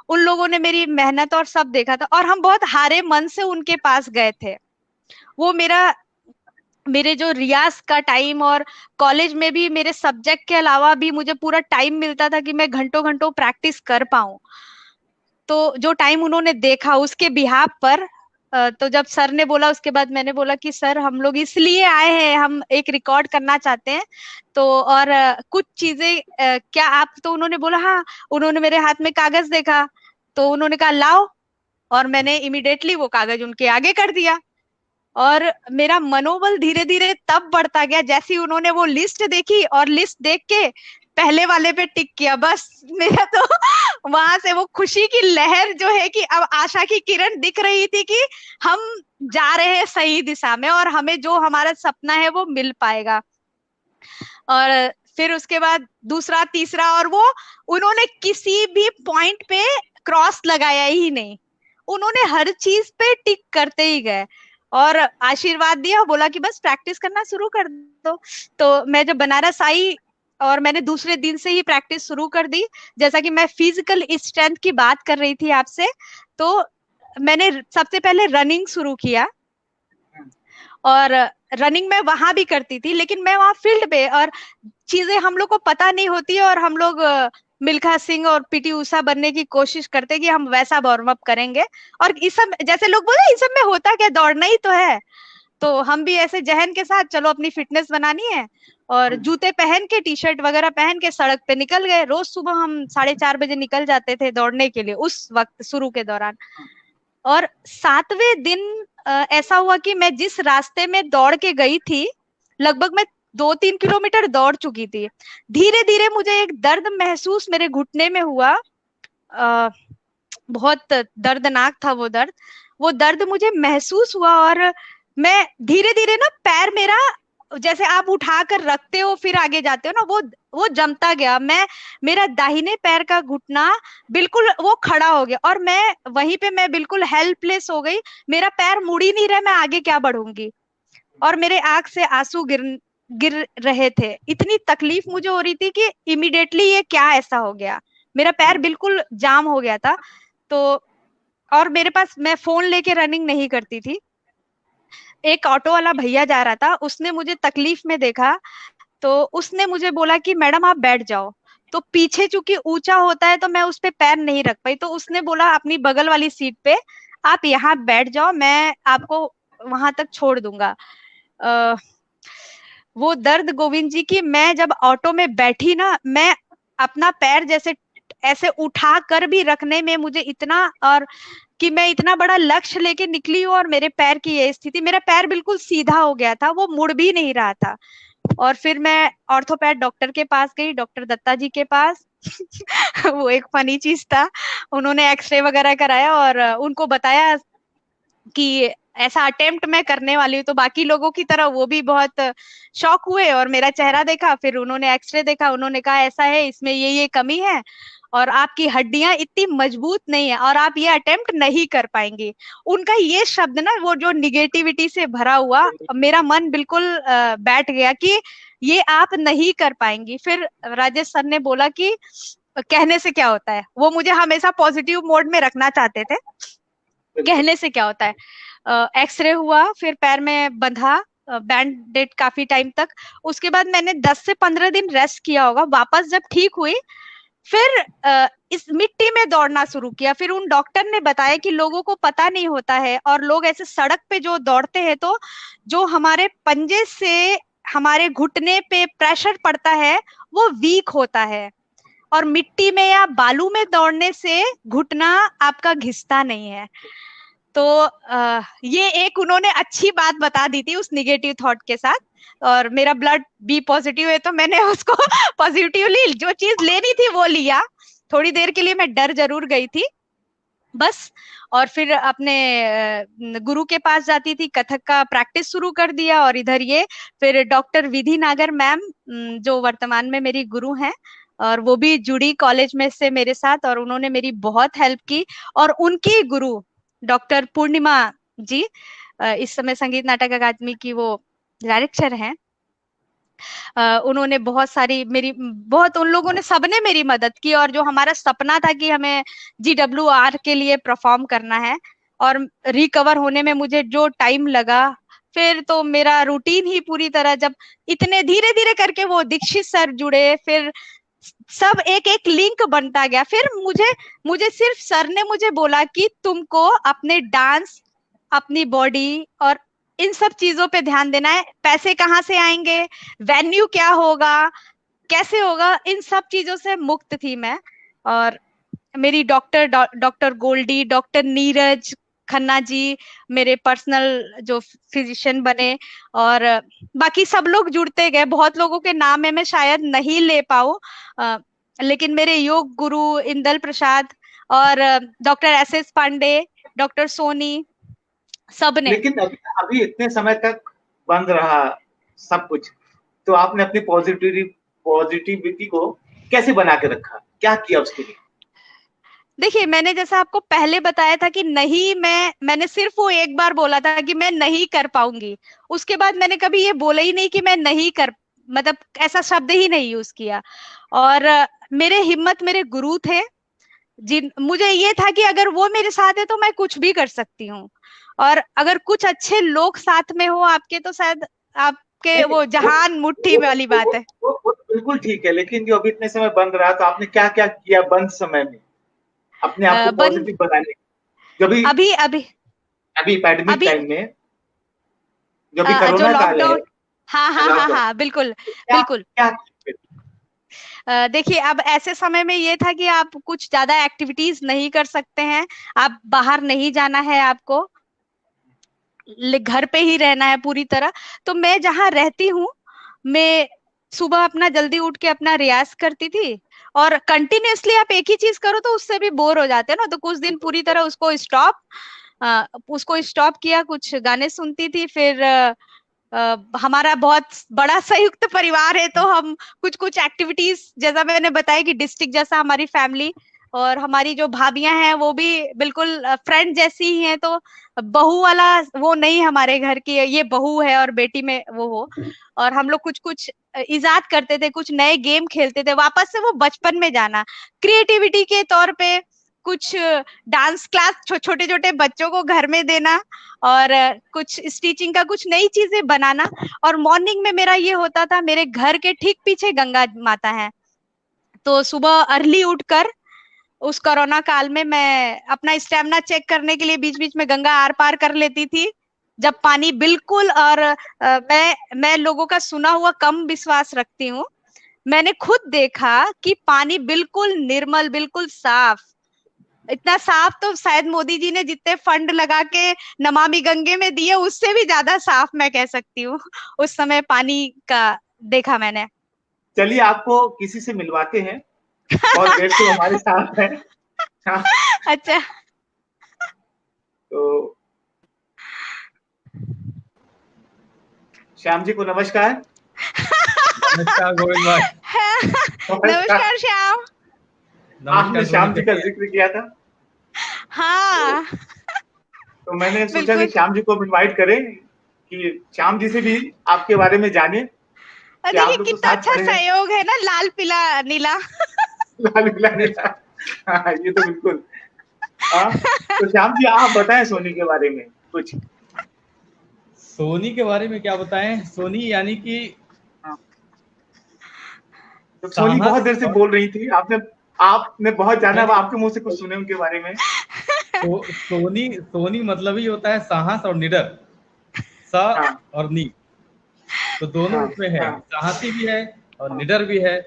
उन लोगों ने मेरी मेहनत और सब देखा था, और हम बहुत हारे मन से उनके पास गए थे। वो मेरे जो रियाज का टाइम, और कॉलेज में भी मेरे सब्जेक्ट के अलावा भी मुझे पूरा टाइम मिलता था कि मैं घंटों घंटों प्रैक्टिस कर पाऊं। तो जो टाइम उन्होंने देखा उसके बिहाफ पर, तो जब सर ने बोला, उसके बाद मैंने बोला कि सर हम लोग इसलिए आए हैं, हम एक रिकॉर्ड करना चाहते हैं, तो और कुछ चीजें क्या आप, तो उन्होंने बोला हाँ। उन्होंने मेरे हाथ में कागज देखा, तो उन्होंने कहा लाओ, और मैंने इमिडिएटली वो कागज उनके आगे कर दिया। और मेरा मनोबल धीरे धीरे तब बढ़ता गया जैसे उन्होंने वो लिस्ट देखी, और लिस्ट देख के पहले वाले पे टिक किया, बस मेरा तो वहां से वो खुशी की लहर जो है कि अब आशा की किरण दिख रही थी कि हम जा रहे हैं सही दिशा में, और हमें जो हमारा सपना है वो मिल पाएगा। और फिर उसके बाद दूसरा तीसरा, और वो उन्होंने किसी भी पॉइंट पे क्रॉस लगाया ही नहीं, उन्होंने हर चीज पे टिक करते ही गए, और आशीर्वाद दिया, बोला कि बस प्रैक्टिस करना शुरू कर दो। तो मैं जब बनारस आई, और मैंने दूसरे दिन से ही प्रैक्टिस शुरू कर दी। जैसा कि मैं फिजिकल स्ट्रेंथ की बात कर रही थी आपसे, तो मैंने सबसे पहले रनिंग शुरू किया, और रनिंग में वहां भी करती थी, लेकिन मैं वहां फील्ड पे, और चीजें हम लोग को पता नहीं होती है, और हम लोग मिल्खा सिंह और पीटी उषा बनने की कोशिश करते कि हम वैसा वार्म अप करेंगे। और इस सब, जैसे लोग बोले इस सब में होता क्या, दौड़ना ही तो है। तो हम भी ऐसे जहन के साथ, चलो अपनी फिटनेस बनानी है, और जूते पहन के, टी शर्ट वगैरह पहन के सड़क पे निकल गए। रोज सुबह हम 4:30 बजे निकल जाते थे दौड़ने के लिए, उस वक्त शुरू के दौरान। और 7वें दिन ऐसा हुआ कि मैं जिस रास्ते में दौड़ के गई थी, लगभग मैं 2-3 किलोमीटर दौड़ चुकी थी। धीरे धीरे मुझे एक दर्द महसूस मेरे घुटने में हुआ, बहुत दर्दनाक था वो दर्द मुझे महसूस हुआ, और मैं धीरे धीरे ना, पैर मेरा, जैसे आप उठा कर रखते हो फिर आगे जाते हो ना, वो जमता गया। मेरा दाहिने पैर का घुटना बिल्कुल वो खड़ा हो गया, और मैं वहीं पे मैं बिल्कुल हेल्पलेस हो गई। मेरा पैर मुड़ ही नहीं रहा, मैं आगे क्या बढ़ूंगी, और मेरे आंख से आंसू गिर गिर रहे थे। इतनी तकलीफ मुझे हो रही थी कि इमिडिएटली ये क्या ऐसा हो गया, मेरा पैर बिल्कुल जाम हो गया था। तो और मेरे पास, मैं फोन लेके रनिंग नहीं करती थी। एक ऑटो वाला भैया जा रहा था, उसने मुझे तकलीफ में देखा, तो उसने मुझे बोला कि मैडम आप बैठ जाओ। तो पीछे चूंकि ऊंचा होता है, तो मैं उस पे पैर नहीं रख पाई, तो उसने बोला अपनी बगल वाली सीट पे आप यहाँ बैठ जाओ, मैं आपको वहां तक छोड़ दूंगा। वो दर्द गोविंद जी की, मैं जब ऑटो में बैठी ना, मैं अपना पैर जैसे ऐसे उठा कर भी रखने में मुझे इतना, और कि मैं इतना बड़ा लक्ष्य लेके निकली हूँ, और मेरे पैर की ये स्थिति, मेरा पैर बिल्कुल सीधा हो गया था, वो मुड़ भी नहीं रहा था। और फिर मैं ऑर्थोपैड डॉक्टर के पास गई, डॉक्टर दत्ता जी के पास। वो एक फनी चीज था, उन्होंने एक्सरे वगैरह कराया और उनको बताया कि ऐसा अटेम्प्ट मैं करने वाली हूँ। तो बाकी लोगों की तरह वो भी बहुत शॉक हुए और मेरा चेहरा देखा, फिर उन्होंने एक्सरे देखा, उन्होंने कहा ऐसा है, इसमें ये कमी है और आपकी हड्डियां इतनी मजबूत नहीं है और आप ये अटेम्प्ट नहीं कर पाएंगी। उनका ये शब्द ना, वो जो निगेटिविटी से भरा हुआ, मेरा मन बिल्कुल बैठ गया कि ये आप नहीं कर पाएंगी। फिर राजेश सर ने बोला कि कहने से क्या होता है, वो मुझे हमेशा पॉजिटिव मोड में रखना चाहते थे। कहने से क्या होता है। एक्सरे हुआ, फिर पैर में बंधा बैंडेड काफी टाइम तक। उसके बाद मैंने 10 से 15 दिन रेस्ट किया होगा। वापस जब ठीक हुई, फिर इस मिट्टी में दौड़ना शुरू किया। फिर उन डॉक्टर ने बताया कि लोगों को पता नहीं होता है और लोग ऐसे सड़क पे जो दौड़ते हैं तो जो हमारे पंजे से हमारे घुटने पे प्रेशर पड़ता है वो वीक होता है, और मिट्टी में या बालू में दौड़ने से घुटना आपका घिसता नहीं है। तो ये एक उन्होंने अच्छी बात बता दी थी उस निगेटिव थॉट के साथ। और मेरा ब्लड बी पॉजिटिव है तो मैंने उसको पॉजिटिवली जो चीज लेनी थी वो लिया। थोड़ी देर के लिए मैं डर जरूर गई थी बस। और फिर अपने गुरु के पास जाती थी, कथक का प्रैक्टिस शुरू कर दिया। और इधर ये फिर डॉक्टर विधि नागर मैम जो वर्तमान में मेरी गुरु हैं, और वो भी जुड़ी कॉलेज में से मेरे साथ, और उन्होंने मेरी बहुत हेल्प की। और उनकी गुरु डॉक्टर पूर्णिमा जी इस समय संगीत नाटक अकादमी की वो डायरेक्टर हैं। उन्होंने बहुत सारी मेरी बहुत उन लोगों ने सबने मेरी मदद की। और जो हमारा सपना था कि हमें GWR के लिए परफॉर्म करना है, और रिकवर होने में मुझे जो टाइम लगा, फिर तो मेरा रूटीन ही पूरी तरह, जब इतने धीरे धीरे करके वो दीक्षित सर जुड़े, फिर सब एक एक लिंक बनता गया। फिर मुझे सिर्फ सर ने मुझे बोला कि तुमको अपने डांस, अपनी बॉडी और इन सब चीजों पे ध्यान देना है। पैसे कहाँ से आएंगे, वेन्यू क्या होगा, कैसे होगा, इन सब चीजों से मुक्त थी मैं। और मेरी डॉक्टर गोल्डी, डॉक्टर नीरज खन्ना जी मेरे पर्सनल जो फिजिशियन बने, और बाकी सब लोग जुड़ते गए। बहुत लोगों के नाम है मैं शायद नहीं ले पाऊं, लेकिन मेरे योग गुरु इंदल प्रसाद और doctor SS Pandey, doctor Soni, सबने। लेकिन अभी अभी इतने समय तक बंद रहा सब कुछ, तो आपने अपनी पॉजिटिविटी को कैसे बना के रखा, क्या किया उसके लिए? देखिए, मैंने जैसा आपको पहले बताया था कि नहीं, मैंने सिर्फ वो एक बार बोला था कि मैं नहीं कर पाऊंगी। उसके बाद मैंने कभी ये बोला ही नहीं कि मैं नहीं कर, मतलब ऐसा शब्द ही नहीं यूज किया। और मेरे हिम्मत मेरे गुरु थे, जिन मुझे ये था कि अगर वो मेरे साथ है तो मैं कुछ भी कर सकती हूँ। और अगर कुछ अच्छे लोग साथ में हो आपके, तो शायद आपके वो जहान मुट्ठी वाली बात है। वो बिल्कुल ठीक है, लेकिन जो अभी इतने समय बंद रहा, तो आपने क्या क्या किया बंद समय में अपने आप को पॉजिटिव बनाने? जब भी अभी अभी अभी पैंडेमिक अभी टाइम में, जो भी जो कोरोना काल है, लॉकडाउन, हाँ बिल्कुल बिल्कुल। क्या देखिए, अब ऐसे समय में ये था कि आप कुछ ज्यादा एक्टिविटीज नहीं कर सकते हैं, आप बाहर नहीं जाना है, आपको घर पे ही रहना है पूरी तरह। तो मैं जहाँ रहती हूँ, मैं सुबह अपना जल्दी उठ के अपना रियाज करती थी। और कंटिन्यूअसली आप एक ही चीज करो तो उससे भी बोर हो जाते हैं ना, तो कुछ दिन पूरी तरह उसको स्टॉप किया, कुछ गाने सुनती थी। फिर हमारा बहुत बड़ा संयुक्त परिवार है, तो हम कुछ कुछ एक्टिविटीज, जैसा मैंने बताया कि डिस्ट्रिक्ट जैसा हमारी फैमिली, और हमारी जो भाभियां हैं वो भी बिल्कुल फ्रेंड जैसी ही हैं। तो बहू वाला वो नहीं, हमारे घर की ये बहू है और बेटी में वो हो। और हम लोग कुछ कुछ इजाद करते थे, कुछ नए गेम खेलते थे, वापस से वो बचपन में जाना। क्रिएटिविटी के तौर पे कुछ डांस क्लास छोटे छोटे बच्चों को घर में देना, और कुछ स्टिचिंग का कुछ नई चीजें बनाना। और मॉर्निंग में मेरा ये होता था, मेरे घर के ठीक पीछे गंगा माता है, तो सुबह अर्ली उठकर उस कोरोना काल में मैं अपना स्टेमिना चेक करने के लिए बीच बीच में गंगा आर पार कर लेती थी, जब पानी बिल्कुल। और मैं लोगों का सुना हुआ कम विश्वास रखती हूँ, मैंने खुद देखा कि पानी बिल्कुल निर्मल, बिल्कुल साफ, इतना साफ तो शायद मोदी जी ने जितने फंड लगा के नमामि गंगे में दिए उससे भी ज्यादा साफ मैं कह सकती हूँ उस समय पानी का देखा मैंने। चलिए आपको किसी से मिलवाते हैं, बहुत देर से हमारे साथ है। हाँ, अच्छा। तो श्याम जी को नमस्कार। नमस्कार गोविंद भाई। नमस्कार। नमस्कार श्याम। आपने नमस्कार सोनी, श्याम जी का कैसी है? जिक्र किया था, हाँ तो मैंने सोचा कि बिल्कुल। श्याम जी को इनवाइट करें कि श्याम जी से भी आपके बारे में जाने और कि देखिए आप लोग तो कितना साथ अच्छा पढ़े हैं। सहयोग है ना, लाल पीला नीला। लाल किला नीला। हाँ, ये तो बिल्कुल। हाँ, तो श्याम जी आप बताएं सोनी के बारे में कुछ। सोनी के बारे में क्या बताएं? सोनी यानी कि हाँ, तो सोनी बहुत साहस देर से और बोल रही थी, आपने आपने बहुत जाना, अब नहीं, आपके मुंह से कुछ सुने उनके बारे में। सोनी सोनी मतलब ही होता है साहस और निडर। सा हाँ और नी, तो दोनों हाँ उसमें है, हाँ साहसी भी है और हाँ निडर भी है।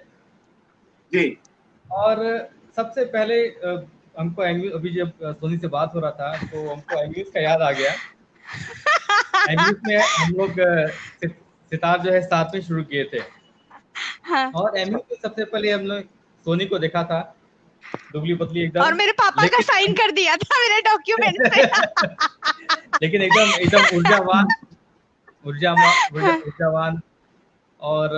जी। और सबसे पहले हमको अभी जब सोनी से बात हो रहा था तो हमको एंग्यूज का याद आ गया। एंग्यूज में हम लोग सितार जो है साथ में शुरू किए थे। हाँ। और एमयू में सबसे पहले हम लोग सोनी को देखा था, दुबली पतली और एकदम, मेरे पापा का साइन लेकिन कर दिया था मेरे डॉक्यूमेंट पे। लेकिन एकदम एकदम ऊर्जावान, हाँ। ऊर्जावान। और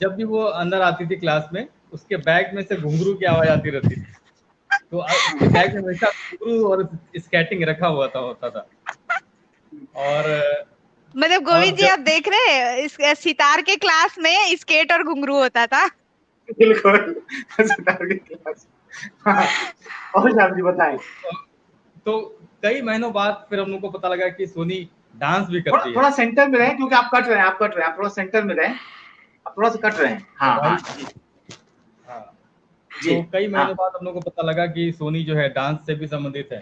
जब भी वो अंदर आती थी क्लास में, उसके बैग में से घुंघरू की आवाज आती रहती थी। तो उसके बैग में हमेशा घुंघरू और स्केटिंग रखा हुआ था होता था। और मतलब गोविंद जी आप देख रहे हैं, इस सितार के क्लास में स्केट और घुंघरू होता था। बिल्कुल। सितार की क्लास। हाँ, और श्याम जी बताएं। तो कई महीनों बाद फिर हम लोग को पता लगा कि सोनी डांस भी थोड़ा करती है। थोड़ा सेंटर में रहें, क्योंकि आप कट रहे हैं, आप थोड़ा सेंटर में रहें, आप थोड़ा सा कट रहे हैं। हाँ भाई, हाँ जी हाँ, जी। तो कई हाँ महीनों बाद हम लोग को पता लगा कि सोनी जो है डांस से भी संबंधित है।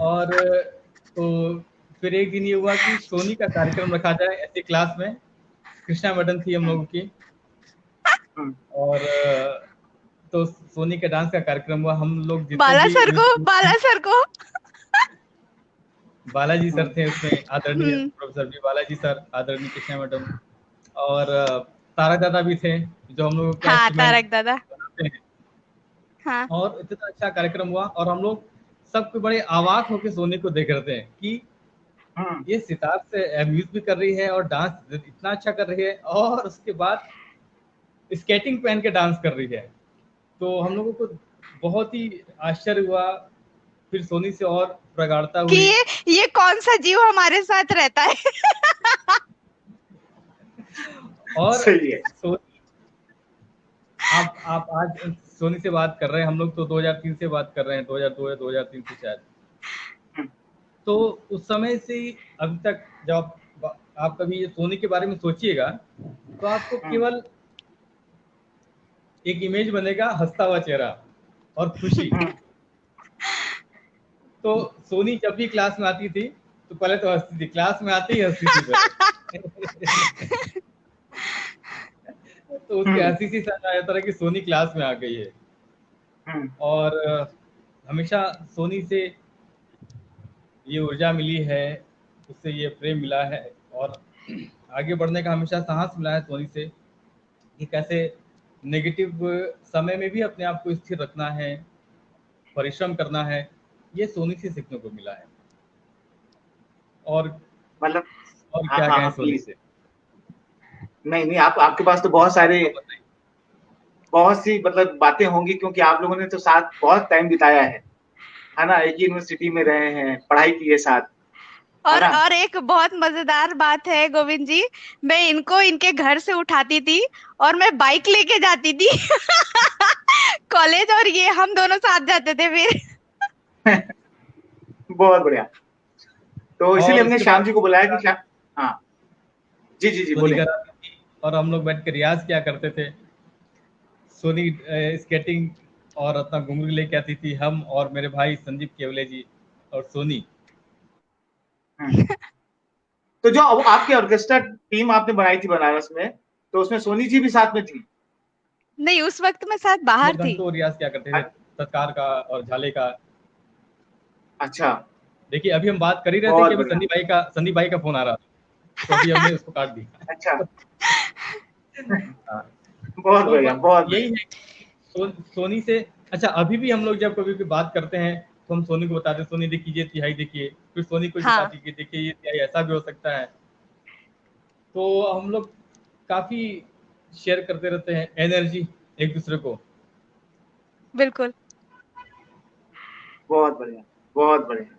और तो फिर एक दिन ये हुआ कि सोनी का कार्यक्रम रखा जाए ऐसी क्लास में। कृष्णा मैडम थी हम लोगों की। और तो सोनी के डांस का कार्यक्रम हुआ। हम लोग जितने भी बाला सर को। बालाजी सर थे उसमें, आदरणीय हम्म। प्रोफेसर बी बालाजी सर, आदरणीय कृष्णा मैडम, और तारक दादा भी थे जो हम लोगों का हाँ इंस्ट्रूमेंट तारक दादा। बनाते हैं। हाँ। और इतना अच्छा कार्यक्रम हुआ और हम लोग सबके बड़े अवाक होकर सोनी को देख रहे थे कि ये सितार से अम्यूज भी कर रही है और डांस इतना अच्छा कर रही है, और उसके बाद स्केटिंग पहन के डांस कर रही है। तो हम लोगों को बहुत ही आश्चर्य हुआ। फिर सोनी से और प्रगाढ़ता कि हुई। ये कौन सा जीव हमारे साथ रहता है। और सही है। सोनी, आप आज सोनी से बात कर रहे हैं, हम लोग तो 2003 से बात कर रहे हैं, 2002 या 2003 से शायद। तो उस समय से अभी तक जब आप कभी ये सोनी के बारे में सोचिएगा तो आपको केवल एक इमेज बनेगा, हंसता हुआ चेहरा और खुशी। तो सोनी जब भी क्लास में आती थी तो पहले तो हंसती थी, क्लास में आते ही हंसती थी पहले। तो उसकी हंसी से समझ आ जाता था कि सोनी क्लास में आ गई है। और हमेशा सोनी से ये ऊर्जा मिली है, उससे ये प्रेम मिला है, और आगे बढ़ने का हमेशा साहस मिला है सोनी से कि कैसे नेगेटिव समय में भी अपने आप को स्थिर रखना है, परिश्रम करना है। ये सोनी से सीखने को मिला है। और मतलब हाँ क्या हाँ कहें हाँ सोनी प्लीज। से। नहीं नहीं, आप आपके पास तो बहुत सी मतलब बातें होंगी, क्योंकि आप लोगों ने तो साथ बहुत टाइम बिताया है ना, एक ही यूनिवर्सिटी में रहे हैं, पढ़ाई की है साथ, है ना। और एक बहुत मजेदार बात है गोविंद जी, मैं इनको इनके घर से उठाती थी और मैं बाइक लेके जाती थी कॉलेज, और ये हम दोनों साथ जाते थे फिर। बहुत बढ़िया। तो इसीलिए और हमने उसके श्याम बाद जी को बुलाया कि श्याम। हाँ जी जी जी सोनी बोले। घर आती थी और हम लोग बैठ के रियाज किया करते थे। सोनी स्केटिंग और अपना घुंघरू लेके आती थी, हम और मेरे भाई संदीप केवले जी और सोनी। तो जो अब आपके ऑर्केस्ट्रा टीम आपने बनाई थी बनारस में, तो उसमें सोनी जी भी साथ में थी? नहीं, उस वक्त मैं साथ बाहर लोग थी। घंटों रियाज क्या करते थे, तत्कार का और झाले का। अच्छा। देखिए अभी हम बात कर ही रहे थे कि बहुत अभी बढ़िया। संदीप भाई का फोन आ रहा था। तो अभी हमने उसको काट दिया। अच्छा। हाँ, बहुत तो बढ़िया, बहुत यही है सोनी से। अच्छा, अभी भी हम लोग जब कभी भी बात करते हैं तो हम सोनी को बताते हैं, सोनी देखिए ये तिहाई देखिए, फिर सोनी को हाँ बताती कि देखिए ये तिहाई ऐसा भी हो सकता है। तो हम लोग काफी शेयर करते रहते हैं एनर्जी एक दूसरे को। बिल्कुल। बहुत बढ़िया, बहुत बढ़िया।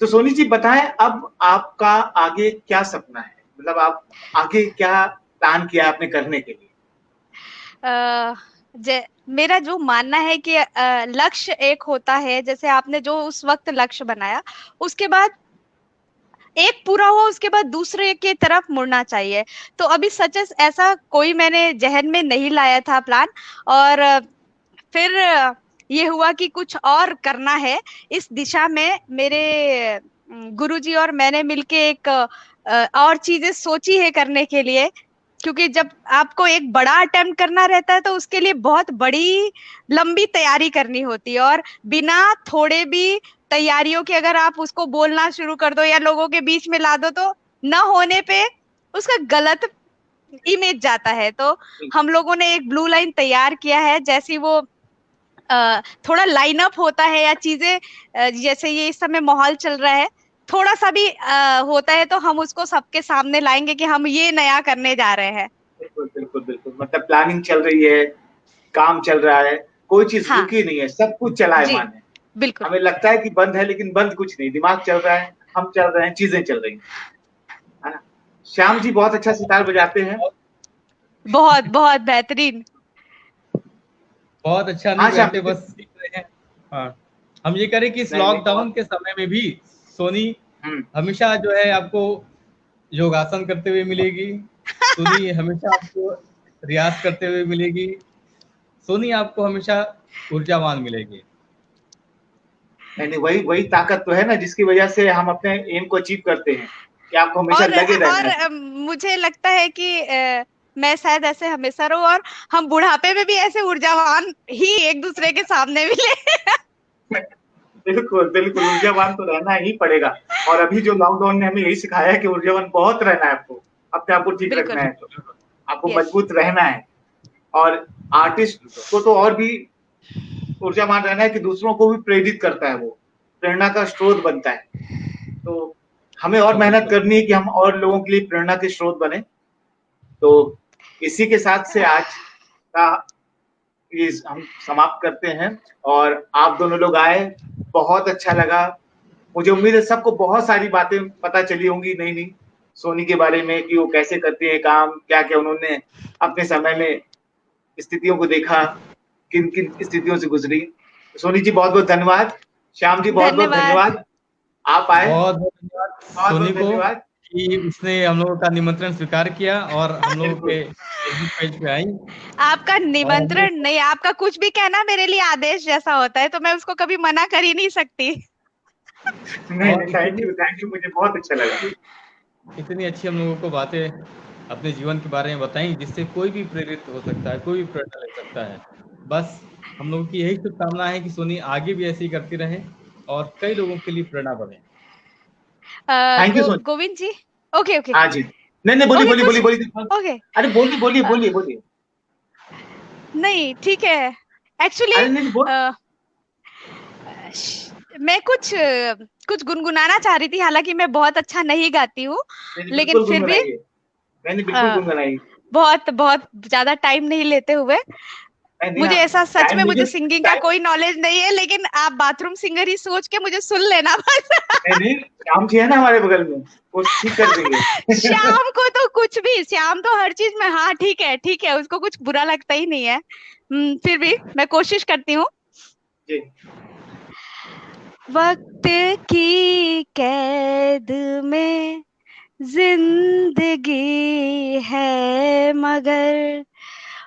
तो सोनी जी बताएं, अब आपका आगे क्या सपना है? मतलब आप आगे क्या प्लान किया आपने करने के लिए? मेरा जो मानना है कि लक्ष्य एक होता है, जैसे आपने जो उस वक्त लक्ष्य बनाया, उसके बाद एक पूरा हुआ, उसके बाद दूसरे के तरफ मुड़ना चाहिए। तो अभी सच ऐसा कोई मैंने जहन में नहीं लाया था प्लान, और फिर ये हुआ कि कुछ और करना है इस दिशा में। मेरे गुरुजी और मैंने मिलके एक और चीजें सोची है करने के लिए, क्योंकि जब आपको एक बड़ा अटेम्प्ट करना रहता है तो उसके लिए बहुत बड़ी लंबी तैयारी करनी होती है, और बिना थोड़े भी तैयारियों के अगर आप उसको बोलना शुरू कर दो या लोगों के बीच में ला दो, तो न होने पे उसका गलत इमेज जाता है। तो हम लोगों ने एक ब्लू लाइन तैयार किया है। जैसी वो थोड़ा लाइन अप होता है या चीजें, जैसे ये इस समय माहौल चल रहा है, थोड़ा सा भी होता है तो हम उसको सबके सामने लाएंगे कि हम ये नया करने जा रहे हैं। बिल्कुल बिल्कुल बिल्कुल, मतलब प्लानिंग चल रही है, काम चल रहा है, कोई चीज हाँ रुकी नहीं है, सब कुछ चला है जी, माने। बिल्कुल। हमें लगता है कि बंद है, लेकिन बंद कुछ नहीं, दिमाग चल रहा है, हम चल रहे हैं, चीजें चल रही हैं, है ना? श्याम जी बहुत अच्छा सितार बजाते हैं। बहुत बहुत बेहतरीन। बहुत अच्छा नहीं हाँ श्याम बजते, जी। बस सीख रहे हैं। हाँ, हम ये करें कि इस नहीं नहीं, लॉकडाउन बहुत। के समय में भी सोनी हम्म। हमेशा जो है आपको योगासन करते हुए मिलेगी, सोनी हमेशा आपको रियाज करते हुए मिलेगी, सोनी आपको हमेशा ऊर्जावान मिलेगी। नहीं नहीं, वही वही ताकत तो है ना, जिसकी वजह से हम अपने एम को अचीव करते हैं, कि आपको हमेशा लगे रहना और है। मुझे लगता है कि मैं शायद ऐसे हमेशा रहूं, और हम बुढ़ापे में भी ऐसे ऊर्जावान ही एक दूसरे के सामने मिले। बिल्कुल बिल्कुल, ऊर्जावान तो रहना ही पड़ेगा। और अभी जो लॉकडाउन ने हमें यही सिखाया है कि ऊर्जावान बहुत रहना है आपको, अपने आप को ठीक रखना बिल्कुल। है, तो आपको यस। मजबूत रहना है। और आर्टिस्ट को तो और भी ऊर्जावान रहना है कि दूसरों को भी प्रेरित करता है, वो प्रेरणा का स्रोत बनता है। तो हमें और बिल्कुल मेहनत बिल्कुल। करनी है कि हम और लोगों के लिए प्रेरणा के स्रोत बने। तो इसी के साथ से आज का ये हम समाप्त करते हैं। और आप दोनों लोग आए, बहुत अच्छा लगा। मुझे उम्मीद है सबको बहुत सारी बातें पता चली होंगी नई नई सोनी के बारे में, कि वो कैसे करती है काम, क्या क्या उन्होंने अपने समय में स्थितियों को देखा, किन किन स्थितियों से गुजरी। तो सोनी जी बहुत बहुत धन्यवाद, श्याम जी बहुत बहुत धन्यवाद। धन्यवाद, आप आए, बहुत बहुत धन्यवाद बहुत सोनी बहुत को धन्यवाद। कि उसने हम लोगों का निमंत्रण स्वीकार किया और हम लोगों बिल्कुल। के फेसबुक पेज पे आई। आपका और हम निमंत्रण लोग नहीं, आपका कुछ भी कहना मेरे लिए आदेश जैसा होता है, तो मैं उसको कभी मना कर ही नहीं सकती। नहीं नहीं, और थैंक यू, मुझे बहुत अच्छा लगा। इतनी अच्छी हम लोगों को बातें अपने जीवन के बारे में बताई, जिससे कोई भी प्रेरित हो सकता है, कोई भी प्रेरणा ले सकता है। बस हम लोगों की यही शुभकामना है कि सोनी आगे भी ऐसे ही करती रहे और कई लोगों के लिए प्रेरणा बने। Thank you Soni. Govind ji. Okay okay. हाँ जी। नहीं नहीं, बोलिए ओके बोलिए कुछ। बोलिए बोलिए। ओके। अरे बोलिए बोलिए बोलिए बोलिए। नहीं ठीक है। एक्चुअली अरे नहीं बोल। मैं कुछ गुनगुनाना चाह रही थी, हालांकि मैं बहुत अच्छा नहीं गाती हूँ, नहीं नहीं, लेकिन बिल्कुल फिर भी गुनगुनाइए। नहीं नहीं, बिल्कुल अ, गुनगुनाइए। बहुत बहुत ज्यादा टाइम नहीं लेते हुए। नहीं नहीं, मुझे आप ऐसा सच टाइम में मुझे लीजिए। सिंगिंग का टाइम। कोई नॉलेज नहीं है, लेकिन आप बाथरूम सिंगर ही सोच के मुझे सुन लेना बस। नहीं नहीं, श्याम जी है ना हमारे बगल में, वो ठीक कर देंगे। श्याम को तो कुछ भी, श्याम तो हर चीज में हाँ ठीक है, उसको कुछ बुरा लगता ही नहीं है। फिर भी मैं कोशिश करती हूँ। जी। वक्त की कैद में जिंदगी है, मगर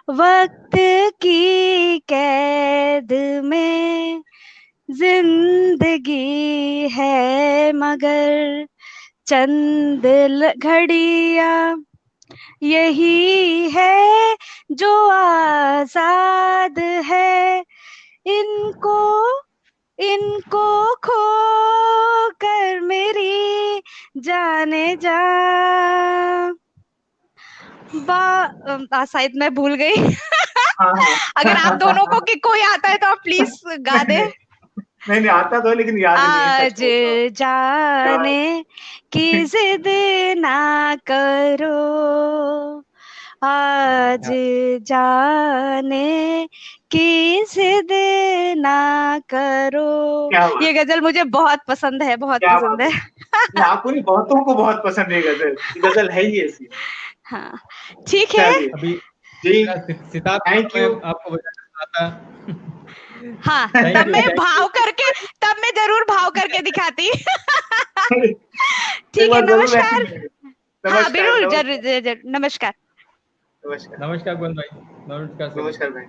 वक्त की कैद में जिंदगी है, मगर चंद घड़ियां यही है जो आजाद है, इनको इनको खो कर मेरी जाने जा। शायद मैं भूल गई। अगर आप दोनों को कि कोई आता है तो आप प्लीज गा दे। नहीं आता तो है, लेकिन याद नहीं है। आज जाने की जिद ना करो, आज जाने की जिद ना करो। ये गजल मुझे बहुत पसंद है, बहुत पसंद है। आपको नहीं, बहुतों को बहुत पसंद है गजल। गजल है ही ऐसी। हाँ ठीक है। अभी जी सितार थैंक यू। आपको बजाना आता। हाँ तब मैं भाव करके, तब मैं जरूर भाव करके दिखाती। ठीक है, नमस्कार। हाँ बिल्कुल, जरूर नमस्कार। नमस्कार गोविंद भाई। नमस्कार भाई।